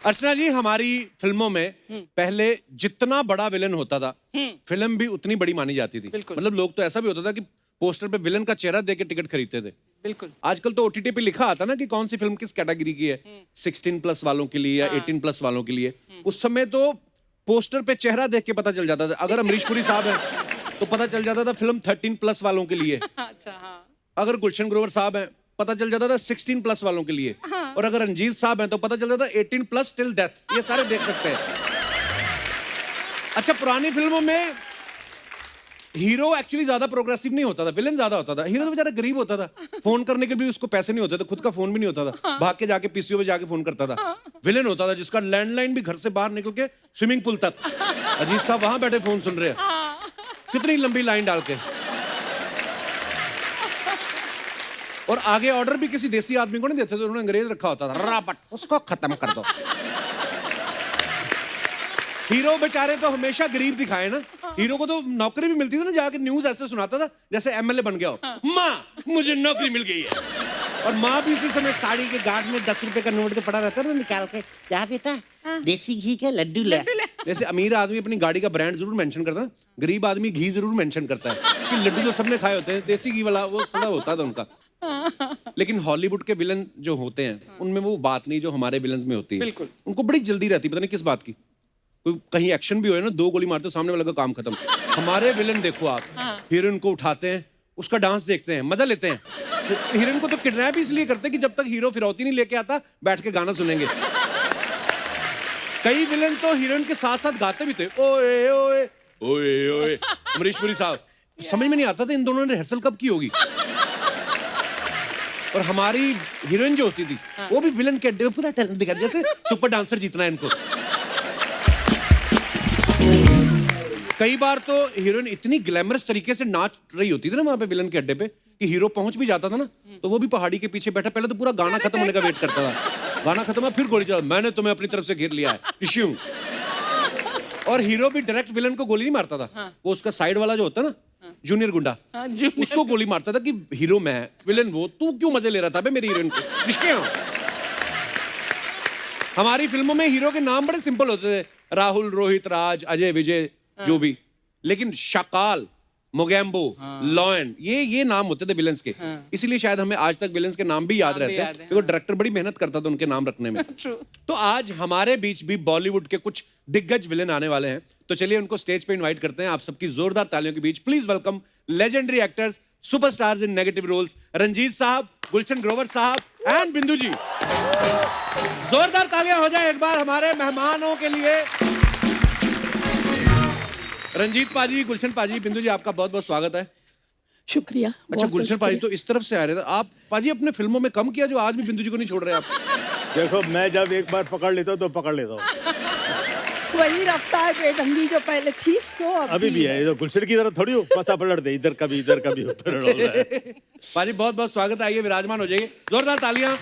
अर्चना जी, हमारी फिल्मों में पहले जितना बड़ा विलन होता था फिल्म भी उतनी बड़ी मानी जाती थी। मतलब लोग तो ऐसा भी होता था कि पोस्टर पे विलन का चेहरा देख के टिकट खरीदते थे। बिल्कुल। आजकल तो ओटीटी पे लिखा आता ना कि कौन सी फिल्म किस कैटेगरी की है, 16+ वालों के लिए या 18+ वालों के लिए। उस समय तो पोस्टर पे चेहरा देख के पता चल जाता था। अगर अमरीश पुरी साहब हैं तो पता चल जाता था फिल्म 13+ वालों के लिए। अच्छा, हाँ। अगर गुलशन ग्रोवर साहब हैं पता चल जाता था 16+ वालों के लिए। और अगर रंजीत साहब हैं तो पता चल जाता था 18+ टिल डेथ। ये सारे देख सकते हैं। अच्छा, पुरानी फिल्मों में हीरो एक्चुअली ज्यादा प्रोग्रेसिव नहीं होता था, विलेन ज्यादा होता था। हीरो तो बेचारा गरीब होता था, फोन करने के भी उसको पैसे नहीं होते थे, खुद का फोन भी नहीं होता था, भाग के जाके पीसीओ पे जाके फोन करता था। विलेन होता था जिसका लैंडलाइन भी घर से बाहर निकल के स्विमिंग पूल तक। अजीत साहब वहां बैठे फोन सुन रहे हैं, कितनी लंबी लाइन डाल के। और आगे ऑर्डर भी किसी देसी आदमी को नहीं देते थे, उन्होंने अंग्रेज रखा होता था, रापट उसको खत्म कर दो। हीरो बेचारे तो हमेशा गरीब दिखाए ना। हीरो को तो नौकरी भी मिलती थी ना, जाके न्यूज ऐसे सुनाता था जैसे एमएलए बन गया हो। माँ, मुझे नौकरी मिल गई है। और माँ भी इसी समय साड़ी के गार्ड में 10 रुपए का नोट तो पड़ा रहता है ना, निकाल के, क्या बेटा देसी घी के लड्डू ले। जैसे अमीर आदमी अपनी गाड़ी का ब्रांड जरूर मेंशन करता है, गरीब आदमी घी जरूर मेंशन करता है कि लड्डू तो सबने खाए होते हैं, देसी घी वाला वो थोड़ा होता था उनका। लेकिन हॉलीवुड के विलन जो होते हैं उनमें वो बात नहीं जो हमारे विलन्स में होती है। बिल्कुल। उनको बड़ी जल्दी रहती है, पता नहीं किस बात की। कोई कहीं एक्शन भी हो ना, 2 गोली मारते सामने वाले का काम खत्म। हमारे विलन देखो आप, हीरोइन को उठाते हैं, उसका डांस देखते हैं, मजा लेते हैं। हीरोइन को तो किडनैप इसलिए करते हैं कि जब तक हीरो फिरौती नहीं लेके आता बैठ के गाना सुनेंगे। कई विलन तो हीरोइन के साथ साथ गाते भी थे, ओए ओए ओए ओए। अमरीश पुरी साहब, समझ में नहीं आता था इन दोनों ने रिहर्सल कब की होगी। और हमारी हीरोइन जो होती थी वो भी विलन के अड्डे पूरा टैलेंट दिखा, जैसे सुपर डांसर जीतना है इनको। कई बार तो हीरोइन इतनी ग्लैमरस तरीके से नाच रही होती थी ना वहां पे विलन के अड्डे पे कि हीरो पहुंच भी जाता था ना तो वो भी पहाड़ी के पीछे बैठा, पहले तो पूरा गाना खत्म होने का वेट करता था। गाना खत्म है फिर गोली चला, मैंने तुम्हें अपनी तरफ से घेर लिया है, इश्यू। और हीरो भी डायरेक्ट विलन को गोली नहीं मारता था, वो उसका साइड वाला जो होता ना जूनियर गुंडा, उसको गोली मारता था कि हीरो मैं विलन वो, तू क्यों मजे ले रहा था बे मेरी हीरोइन के। हमारी फिल्मों में हीरो के नाम बड़े सिंपल होते थे, राहुल, रोहित, राज, अजय, विजय, जो भी। लेकिन शाकाल, मोगैम्बो, लॉयन, ये नाम होते थे विलेंस के। इसीलिए शायद हमें आज तक विलेंस के नाम भी याद रहते हैं, क्योंकि डायरेक्टर बड़ी मेहनत करता था उनके नाम रखने में। तो आज हमारे बीच भी बॉलीवुड के कुछ दिग्गज विलेन आने वाले हैं, तो चलिए उनको स्टेज पे इनवाइट करते हैं। आप सबकी जोरदार तालियों के बीच please welcome legendary actors, superstars in negative roles, Ranjeet साहब, गुलशन ग्रोवर साहब एंड बिंदु जी। जोरदार तालियां हो जाए एक बार हमारे मेहमानों के लिए। रंजीत पाजी, गुलशन पाजी, बिंदु जी, आपका बहुत बहुत स्वागत है। शुक्रिया। अच्छा, गुलशन पाजी तो इस तरफ से आ रहे थे आप। पाजी अपने फिल्मों में कम किया जो आज भी बिंदु जी को नहीं छोड़ रहे आप। देखो, मैं जब एक बार पकड़ लेता हूँ तो पकड़ लेता हूँ। वही रफ्तार बेढंगी जो पहले थी सो अभी भी है। गुलशन की तरह थोड़ी हो पसा पलट दे, इधर कभी उधर। पाजी बहुत बहुत स्वागत है, आइए विराजमान हो जाइए। जोरदार तालियां।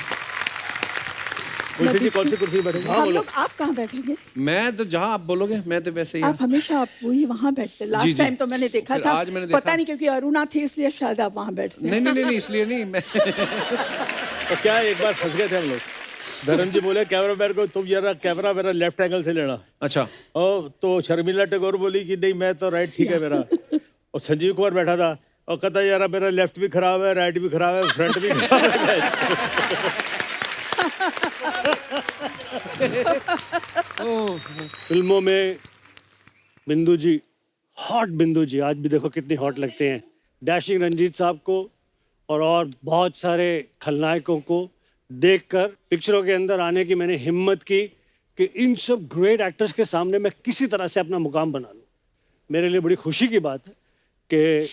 गुलशन जी कौन सी कुर्सी बैठेंगे? हम लोग, आप कहाँ बैठेंगे? मैं तो जहाँ आप बोलोगे, मैं तो वैसे ही। आप हमेशा आप वही वहाँ बैठते। लास्ट टाइम तो मैंने देखा था, आज मैंने देखा। पता नहीं क्योंकि अरुणा थी इसलिए शायद आप वहाँ बैठते। नहीं, इसलिए नहीं। मैं तो क्या एक बार फंस गए थे हम लोग। धर्म जी बोले कैमरा मैन को, तुम जरा कैमरा मेरा लेफ्ट एंगल से लेना। अच्छा। और तो शर्मिला टैगोर बोली कि नहीं मैं तो राइट ठीक है मेरा। और संजीव कुमार बैठा था और कहता यार मेरा लेफ्ट भी खराब है, राइट भी खराब है, फ्रंट भी खराब है। फिल्मों में बिंदु जी, हॉट बिंदु जी, आज भी देखो कितनी हॉट लगते हैं। डैशिंग रंजीत साहब को और बहुत सारे खलनायकों को देखकर पिक्चरों के अंदर आने की मैंने हिम्मत की कि इन सब ग्रेट एक्टर्स के सामने मैं किसी तरह से अपना मुकाम बना लूं। मेरे लिए बड़ी खुशी की बात है कि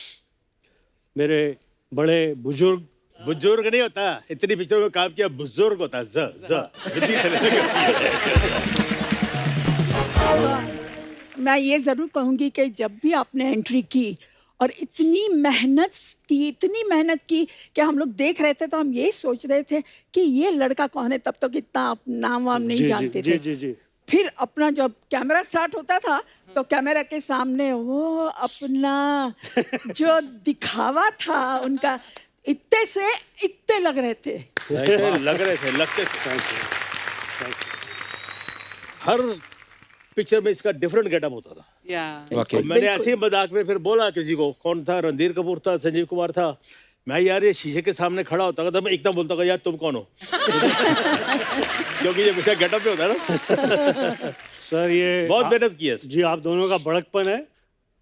मेरे बड़े बुजुर्ग नहीं होता, इतनी पिक्चरों में काम किया, बुजुर्ग होता है। मैं ये जरूर कहूँगी कि जब भी आपने एंट्री की और इतनी मेहनत की कि हम लोग देख रहे थे तो हम यही सोच रहे थे कि ये लड़का कौन है। तब तक इतना नाम वाम नहीं जानते थे। जी। फिर अपना जब कैमरा स्टार्ट होता था तो कैमरा के सामने वो अपना जो दिखावा था उनका, इतने से इतने लगते थे। लगते थे। हर पिक्चर में इसका डिफरेंट गेटअप होता था। वाकई तो मैंने ऐसे ही मजाक में फिर बोला किसी को, कौन था, रणधीर कपूर था, संजीव कुमार था, मैं यार ये शीशे के सामने खड़ा होता था, मैं एकदम बोलता था यार तुम कौन हो क्योंकि ये मुझे गेटअप पे होता है ना। सर ये बहुत मेहनत की है। जी, आप दोनों का बड़कपन है।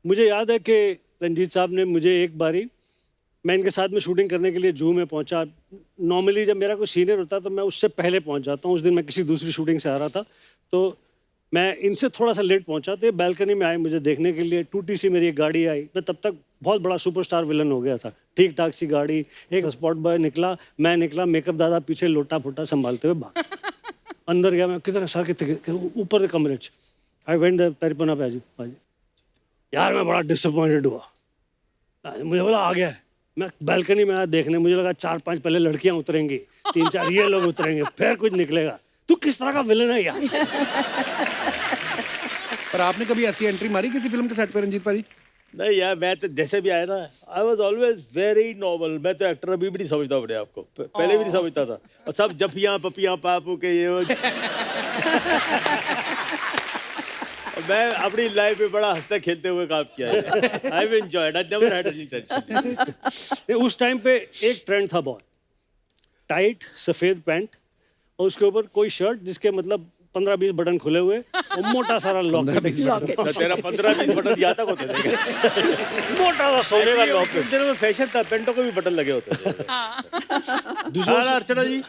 मुझे याद है कि रंजीत साहब ने मुझे एक बारी, मैं इनके साथ में शूटिंग करने के लिए जू में पहुंचा। नॉर्मली जब मेरा कोई सीनियर होता तो मैं उससे पहले पहुंच जाता हूँ। उस दिन मैं किसी दूसरी शूटिंग से आ रहा था, तो मैं इनसे थोड़ा सा लेट पहुंचा। तो ये बैल्कनी में आए मुझे देखने के लिए। टूटी सी मेरी एक गाड़ी आई। मैं तब तक बहुत बड़ा सुपरस्टार विलन हो गया था। ठीक ठाक सी गाड़ी, एक स्पॉट बॉय निकला, मैं निकला, मेकअप दादा पीछे लोटा फोटा संभालते हुए भाग अंदर गया। मैं किधर सर, कितने ऊपर कमरे च आई वेंट द पेरिपना पे भाजी यार मैं बड़ा डिसअपॉइंटेड हुआ। मुझे बोला आ गया है। मैं बैल्कनी में आया देखने, मुझे लगा 4-5 पहले लड़कियां उतरेंगी, 3-4 ये लोग उतरेंगे, फिर कुछ निकलेगा। तू किस तरह का विलन है यार। पर आपने कभी ऐसी एंट्री मारी किसी फिल्म के सेट पे रंजीत भाई? नहीं यार, मैं तो जैसे भी आया ना, आई वॉज ऑलवेज वेरी नॉर्मल। मैं तो एक्टर अभी भी नहीं समझता अपने आप को, पहले भी नहीं समझता था। और सब जफियां पपियां पापू के ये वो। मैं अपनी लाइफ में बड़ा हंसते खेलते हुए काम किया है। I have enjoyed, I never had any tension. उस टाइम पे एक ट्रेंड था बहुत, टाइट सफेद पैंट और उसके ऊपर कोई शर्ट जिसके मतलब 15-20 बटन खुले हुए और मोटा सारा लॉकेट। तो तेरा 15-20 बटन यहाँ तक होते थे। मोटा सा सोने का लॉकेट। उस दिनों में फैशन था, पेंटों को भी बटन लगे होते थे। दूसरा अर्चना जी,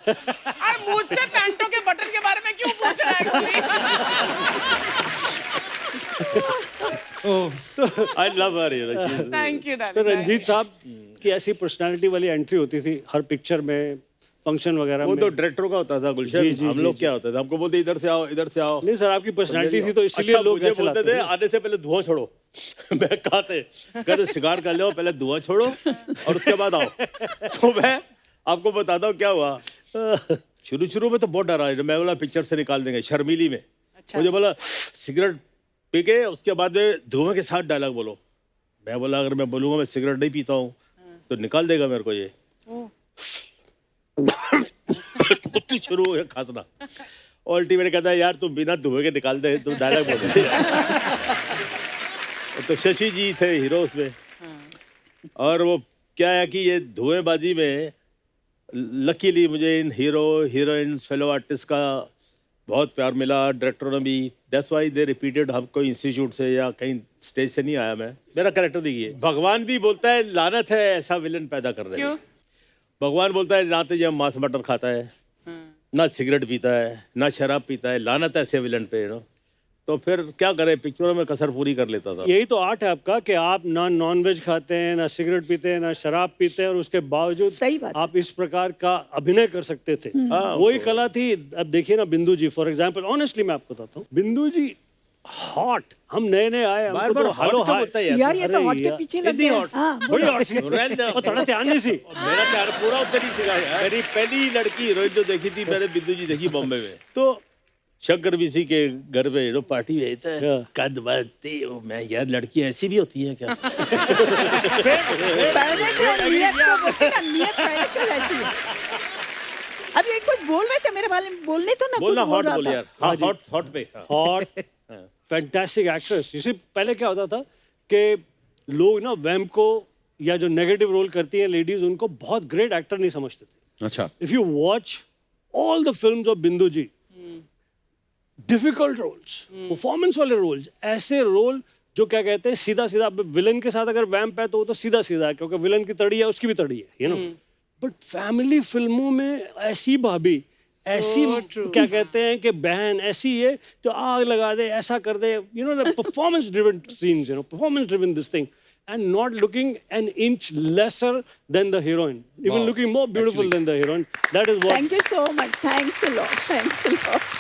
अरे मुझसे पैंटों के बटन के बारे में क्यों पूछ रहा है कोई? I love her. Thank you तो रंजीत साहब की ऐसी पर्सनालिटी वाली एंट्री होती थी हर पिक्चर में, फंक्शन वगैरह वो में। तो डायरेक्टर का होता था गुलशन। जी, जी, हम जी, लोग जी। क्या होता था, हमको बोलते इधर से आओ, इधर से आओ। नहीं सर, आपकी पर्सनालिटी थी तो इसीलिए अच्छा, लोग मुझे ऐसे बोलते लाते थे थे। आने से पहले धुआं छोड़ो। मैं कहाँ से कहते सिगार कर लो, पहले धुआं छोड़ो और उसके बाद आओ। तो मैं आपको बताता हूँ क्या हुआ। शुरू में तो बहुत डरा, मैं बोला पिक्चर से निकाल देंगे शर्मीली में। मुझे बोला सिगरेट पी के उसके बाद धुआं के साथ डायलॉग बोलो। मैं बोला अगर मैं बोलूंगा मैं सिगरेट नहीं पीता हूँ तो निकाल देगा मेरे को ये। शुरू हो गया खांसना। अल्टीमेट कहता है यार तुम बिना धुएं के निकाल दे, तुम डायलॉग बोल दे। तो शशि जी थे हीरो उसमें। और वो क्या है कि ये धुएंबाजी में लकीली मुझे इन हीरो हीरोइंस फेलो आर्टिस्ट का बहुत प्यार मिला, डायरेक्टरों ने भी। That's why they repeated. हम कोई इंस्टीट्यूट से या कहीं स्टेज से नहीं आया मैं, मेरा कैरेक्टर देखिए। भगवान भी बोलता है लानत है ऐसा विलन पैदा कर रहे हैं। भगवान बोलता है ना तो ये मांस मटन खाता है, ना सिगरेट पीता है, ना शराब पीता है, लानत है ऐसे विलन पे, यू नो। तो फिर क्या करें, पिक्चरों में कसर पूरी कर लेता था। यही तो आर्ट है आपका कि आप ना नॉनवेज खाते हैं, ना सिगरेट पीते हैं, ना शराब पीते हैं और उसके बावजूद सही बात है। आप इस प्रकार का अभिनय कर सकते थे। वही कला थी। अब देखिए ना बिंदु जी फॉर एग्जांपल, ऑनेस्टली मैं आपको बताता हूँ, बिंदु जी हॉट, हम नए नए आए, बार हमको बार तो हॉट हेलो क्यों हाय। बोलता है यार ये तो अरे हॉट के यार, पीछे लग इतनी गया। हॉट। हाँ, बड़ी हॉट सी। रहने दो। और थोड़ा ध्यान नहीं सी। मेरा प्यार पूरा उधर ही सीखा है। मेरी पहली लड़की हीरोइन जो देखी थी मैंने बिंदु जी देखी बॉम्बे में। तो शंकर बीसी के घर पे हीरो पार्टी में था, कद बाती मैं यार लड़की ऐसी भी होती है क्या? पहले से नियत तो बोलते ना, नियत पहले से वैसी है। अब ये कुछ बोल रहे थे मेरे बारे में, बोलने तो ना बोलना कुछ बोल हॉट रहा बोल था। यार। हाँ हॉट हॉट पे। हाँ। Hot fantastic actress. इसी पहले क्या होता था कि लोग ना वैम्प को या जो नेगेटिव रोल करती हैं लेडीज, उनको बहुत ग्रेट एक्टर नहीं समझते थे। अच्छा, if you watch all the films of बिंदु जी, डिफिकल्ट रोल्स, परफॉर्मेंस वाले रोल्स, ऐसे रोल जो क्या कहते हैं सीधा सीधा। विलन के साथ अगर वैम्प है तो वो तो सीधा सीधा है क्योंकि विलन की तड़ी है, उसकी भी तड़ी है, यू नो। बट फैमिली फिल्मों में ऐसी भाभी, ऐसी क्या कहते हैं कि बहन, ऐसी ये जो आग लगा दे, ऐसा कर दे, you know, the performance driven scenes, you know, performance driven this thing, and not looking an inch lesser than the heroine, even looking more beautiful than the heroine. That is what. Thank you so much. Thanks a lot. Thanks a lot.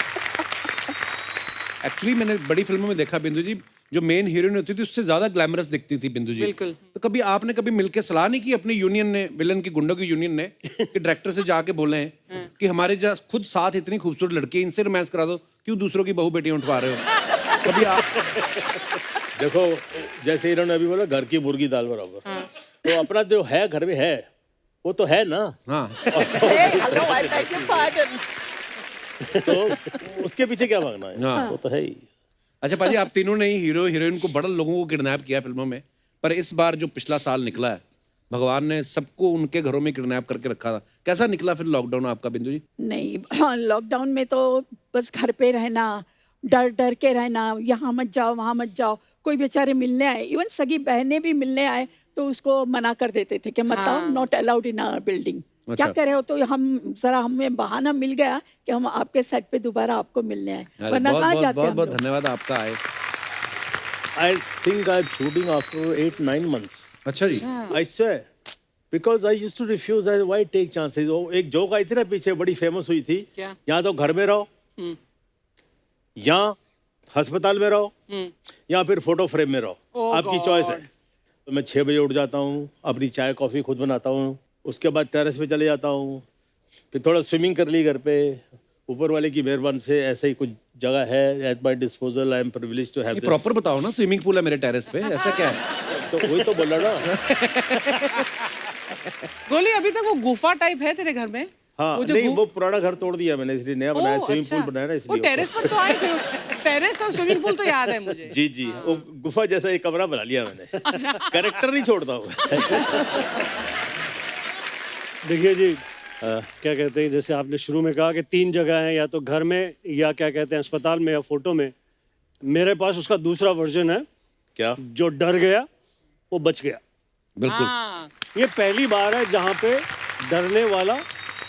Actually मैंने बड़ी फिल्मों में देखा बिंदु जी, जो main heroine होती थी उससे ज्यादा ग्लैमरस दिखती थी बिंदु जी। बिल्कुल। तो कभी आपने कभी मिलके सलाह नहीं की अपनी यूनियन ने, विलन की गुंडों की यूनियन ने, कि डायरेक्टर से जाके बोले हैं कि हमारे खुद साथ इतनी खूबसूरत लड़की, इनसे रोमांस करा दो, क्यों दूसरों की बहू बेटियां उठवा रहे हो? कभी आप देखो जैसे इन्होंने अभी बोला घर की मुर्गी दाल बराबर, तो अपना जो है घर में है वो तो है ना। हाँ Hey, hello, I beg your pardon. तो उसके पीछे क्या भागना है, हाँ। वो तो है ही। अच्छा पाजी, आप तीनों ने ही हीरो हीरोइन को बड़ा लोगों को किडनैप किया फिल्मों में, पर इस बार जो पिछला साल निकला है, भगवान ने सबको उनके घरों में किडनैप करके रखा था। कैसा निकला फिर लॉकडाउन आपका बिंदु जी? नहीं, हाँ, लॉकडाउन में तो बस घर पे रहना, डर डर के रहना, यहाँ मत जाओ वहाँ मत जाओ। कोई बेचारे मिलने आए, इवन सगी बहनें भी मिलने आए तो उसको मना कर देते थे कि मत आओ, not allowed in our building. क्या अच्छा। करे हो, तो हमें बहाना मिल गया कि हम आपके सेट पे दोबारा आपको मिलने आए, अरे वरना बहुत कहाँ बहुत जाते बहुत हम बहुत लोग। धन्यवाद आपका आए। I think I'm shooting after 8-9 months. अच्छा जी। I swear. Because I used to refuse. Why take chances? वो एक जोक आई थी ना पीछे, बड़ी फेमस हुई थी। क्या? या तो घर में रहो, या अस्पताल में रहो, या फिर फोटो फ्रेम में रहो। Oh आपकी God. चॉइस है। तो मैं 6 बजे उठ जाता हूँ, अपनी चाय कॉफी खुद बनाता हूँ, उसके बाद टेरेस पे चले जाता हूँ, फिर थोड़ा स्विमिंग कर ली घर पे। ऊपर वाले की मेहरबानी से ऐसे ही कुछ जगह है at my disposal. I am privileged to have ये दिस। प्रॉपर बताओ ना, स्विमिंग पूल है मेरे टेरेस पे, ऐसा क्या है? तो वही तो बोल रहा ना। गोली, अभी तक वो गुफा टाइप है तेरे घर में? हाँ, जो नहीं वो पुराना घर तोड़ दिया मैंने, इसलिए नया बनाया, स्विमिंग अच्छा। पूल बनाया ना, वो इसलिए। टेरेस पर तो आए थे, टेरेस और स्विमिंग पूल तो याद है मुझे। जी जी, वो गुफा जैसा एक कमरा बना लिया मैंने। कैरेक्टर नहीं छोड़ता हूँ। देखिए जी, क्या कहते हैं, जैसे आपने शुरू में कहा कि 3 जगह हैं, या तो घर में, या क्या कहते हैं अस्पताल में, या फोटो में। मेरे पास उसका दूसरा वर्जन है। क्या? जो डर गया वो बच गया। बिल्कुल। हाँ, ये पहली बार है जहाँ पे डरने वाला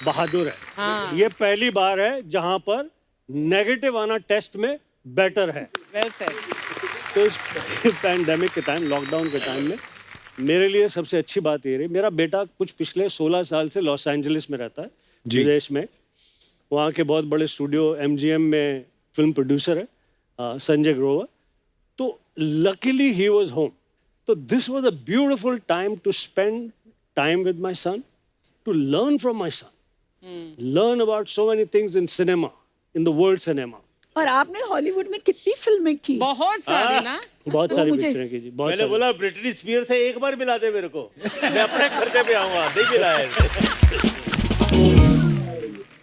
बहादुर है। हाँ। ये पहली बार है जहाँ पर नेगेटिव आना टेस्ट में बेटर है। Well said. तो इस पैंडेमिक के टाइम, लॉकडाउन के टाइम में मेरे लिए सबसे अच्छी बात ये रही, मेरा बेटा कुछ पिछले 16 साल से लॉस एंजलिस में रहता है, विदेश में। वहाँ के बहुत बड़े स्टूडियो MGM में फिल्म प्रोड्यूसर है, संजय ग्रोवर। तो लकीली ही वाज होम। तो this was a beautiful time to spend time with my son, to learn from my son, learn about so many things in cinema, in the world cinema. और आपने Hollywood में कितनी फिल्में की? बहुत सारी ना। बहुत तो सारी मुझे- पिक्चरें की जी, बहुत मैंने सारी। बोला ब्रिटनी स्पीयर से एक बार मिला दे मेरे को, मैं अपने खर्चे पे आऊंगा। नहीं मिला है।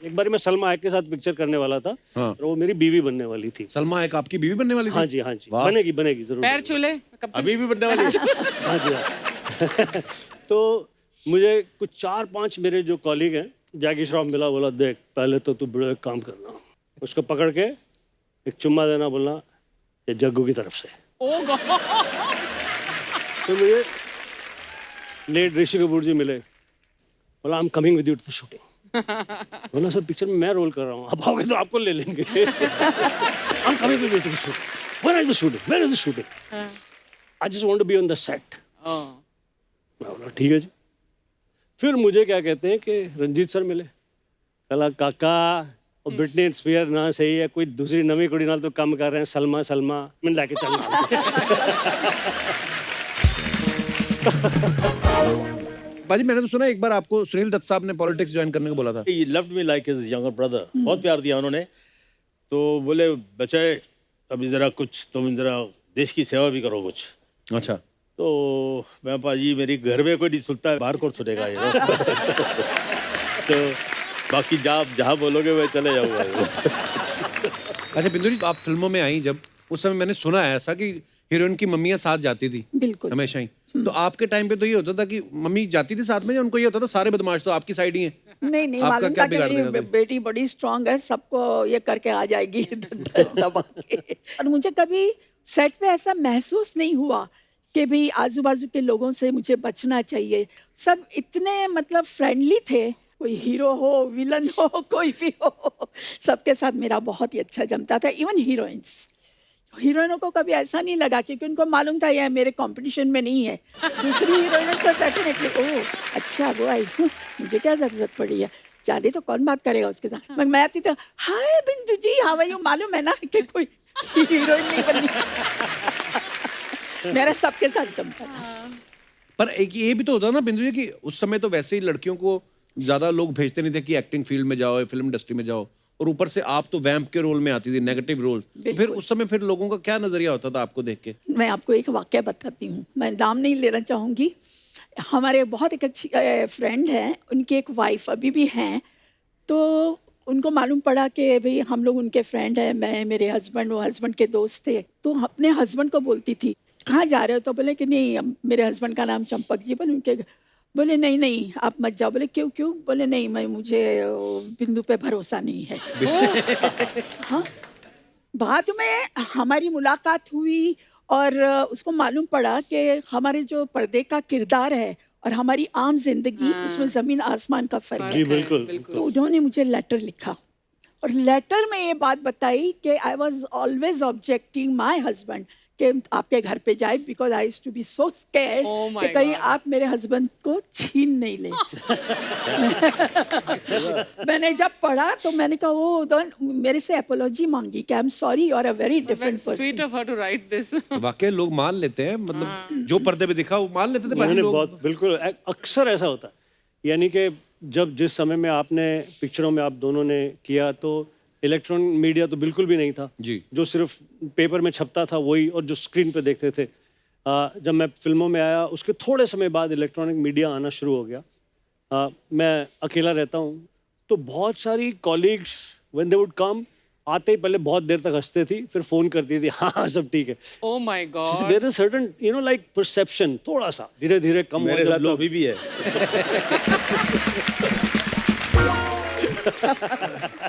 एक बार मैं सलमा हैक के साथ पिक्चर करने वाला था, हाँ। और वो मेरी बीवी बनने वाली थी। सलमा एक आपकी बीवी बनने वाली थी? हाँ जी, हाँ जी, वाह। बनेगी बनेगी जरूर। पैर छूले कब तक? अभी भी बनने वाली है। हाँ जी, हाँ। तो मुझे कुछ 4-5 मेरे जो कॉलीग हैं, जैकी श्रॉफ मिला, बोला देख पहले तो तू बड़ा एक काम करना, उसको पकड़ के एक चुम्मा देना, बोलना ये जग्गू की तरफ से। Oh God. तो मुझे लेट ऋषि कपूर जी मिले, बोला I am coming with you to the shooting. बोला सर पिक्चर में मैं रोल कर रहा हूँ, आप आओगे तो आपको ले लेंगे। I am coming with you to the shooting. Where is the shooting? Where is the shooting? I just want to be on the set. मैं बोला ठीक है जी। फिर मुझे क्या कहते हैं कि रंजीत सर मिले, कला काका और ब्रिटनी स्पीयर ना सही है, कोई दूसरी नवी कुड़ी नाल तो कम कर रहे हैं, सलमा सलमा मैं लेके चलना। बाजी मैंने तो सुना एक बार आपको सुनील दत्त साहब ने पॉलिटिक्स ज्वाइन करने को बोला था। He loved me like his younger brother. बहुत प्यार दिया उन्होंने। तो बोले बच्चे अभी जरा कुछ तुम जरा देश की सेवा भी करो कुछ। अच्छा। तो मैं पाजी मेरी घर में कोई नहीं सुनता है, बाहर कौन सुनेगा ये। तो बाकी जहाँ बोलोगे मैं चले जाऊँगा। अच्छा बिंदु जी, आप फिल्मों में आई जब, उस समय मैंने सुना है ऐसा कि हीरोइन की मम्मियाँ साथ जाती थी बिल्कुल। हमेशा ही। तो आपके टाइम पे तो ये होता था कि मम्मी जाती थी साथ में, या उनको ये होता था सारे बदमाश तो आपकी साइड ही हैं? नहीं नहीं, आपका मालूम क्या था कि बिगाड़ मेरी देगा कोई? बेटी बड़ी स्ट्रांग है, सबको ये करके आ जाएगी दबा के। और मुझे कभी सेट पे ऐसा महसूस नहीं हुआ कि भी आजू बाजू के लोगों से मुझे बचना चाहिए। सब इतने मतलब फ्रेंडली थे, कोई हीरो हो विलन हो कोई भी हो, सबके साथ मेरा बहुत ही अच्छा जमता था। इवन हीरोइनों को कभी ऐसा नहीं लगा, क्योंकि उनको मालूम था ये मेरे कंपटीशन में नहीं है। दूसरी हीरोइनों से डेफिनेटली ओह अच्छा वो आई, मुझे क्या जरूरत पड़ी है, जाने तो कौन बात करेगा उसके साथ। मगर मैं आती तो हाय बिंदु जी, हाउ आर यू, मालूम है ना कि कोई हीरोइन नहीं बननी। मेरा सबके साथ जमता था। पर एक ये भी तो होता ना बिंदु जी कि उस समय तो वैसे ही लड़कियों को ज्यादा लोग भेजते नहीं थे कि एक्टिंग फील्ड में जाओ, फिल्म इंडस्ट्री में जाओ, और ऊपर से आप तो वैम्प के रोल में आती थी, नेगेटिव रोल। तो फिर उस समय फिर लोगों का क्या नजरिया होता था आपको देख के? मैं आपको एक वाक्य बताती हूँ, मैं नाम नहीं लेना चाहूँगी। हमारे बहुत एक अच्छी फ्रेंड हैं, उनकी एक वाइफ अभी भी हैं। तो उनको मालूम पड़ा कि भाई हम लोग उनके फ्रेंड हैं, मैं, मेरे हस्बैंड, वो हस्बैंड के दोस्त थे, तो अपने हस्बैंड को बोलती थी कहाँ जा रहे हो, तो बोले कि नहीं, मेरे हस्बैंड का नाम चंपक जी, बोले उनके, बोले नहीं नहीं आप मत जाओ, बोले क्यों क्यों, बोले नहीं मुझे बिंदु पे भरोसा नहीं है। हाँ, बाद में हमारी मुलाकात हुई और उसको मालूम पड़ा कि हमारे जो पर्दे का किरदार है और हमारी आम जिंदगी, उसमें जमीन आसमान का फर्क जी है। बिल्कुल तो उन्होंने मुझे लेटर लिखा और लेटर में ये बात बताई कि I was always objecting my husband कि आपके घर पे जाए, because I used to be so scared Oh my कि कहीं God. आप मेरे हस्बैंड को छीन नहीं ले। मैंने जब पढ़ा तो मैंने कहा वो मेरे से अपोलॉजी मांगी कि I am sorry, you are a very different sweet person. Of her to write this. वाकई लोग मान लेते हैं, मतलब जो पर्दे पे दिखा वो मान लेते थे, बाकी मैंने लोग बहुत बिल्कुल अक्सर ऐसा होता है, यानी कि जब जिस समय में आपने पिक्चरों में आप दोनों ने किया तो इलेक्ट्रॉनिक मीडिया तो बिल्कुल भी नहीं था जी। जो सिर्फ पेपर में छपता था वही, और जो स्क्रीन पे देखते थे। जब मैं फिल्मों में आया उसके थोड़े समय बाद इलेक्ट्रॉनिक मीडिया आना शुरू हो गया। मैं अकेला रहता हूँ तो बहुत सारी colleagues when they would come, आते ही पहले बहुत देर तक हंसते थी, फिर फोन करती थी हाँ हाँ सब ठीक है। Oh my God. There is certain like perception थोड़ा सा धीरे धीरे कम हुआ मेरे जब साथ तो लोग अभी भी है।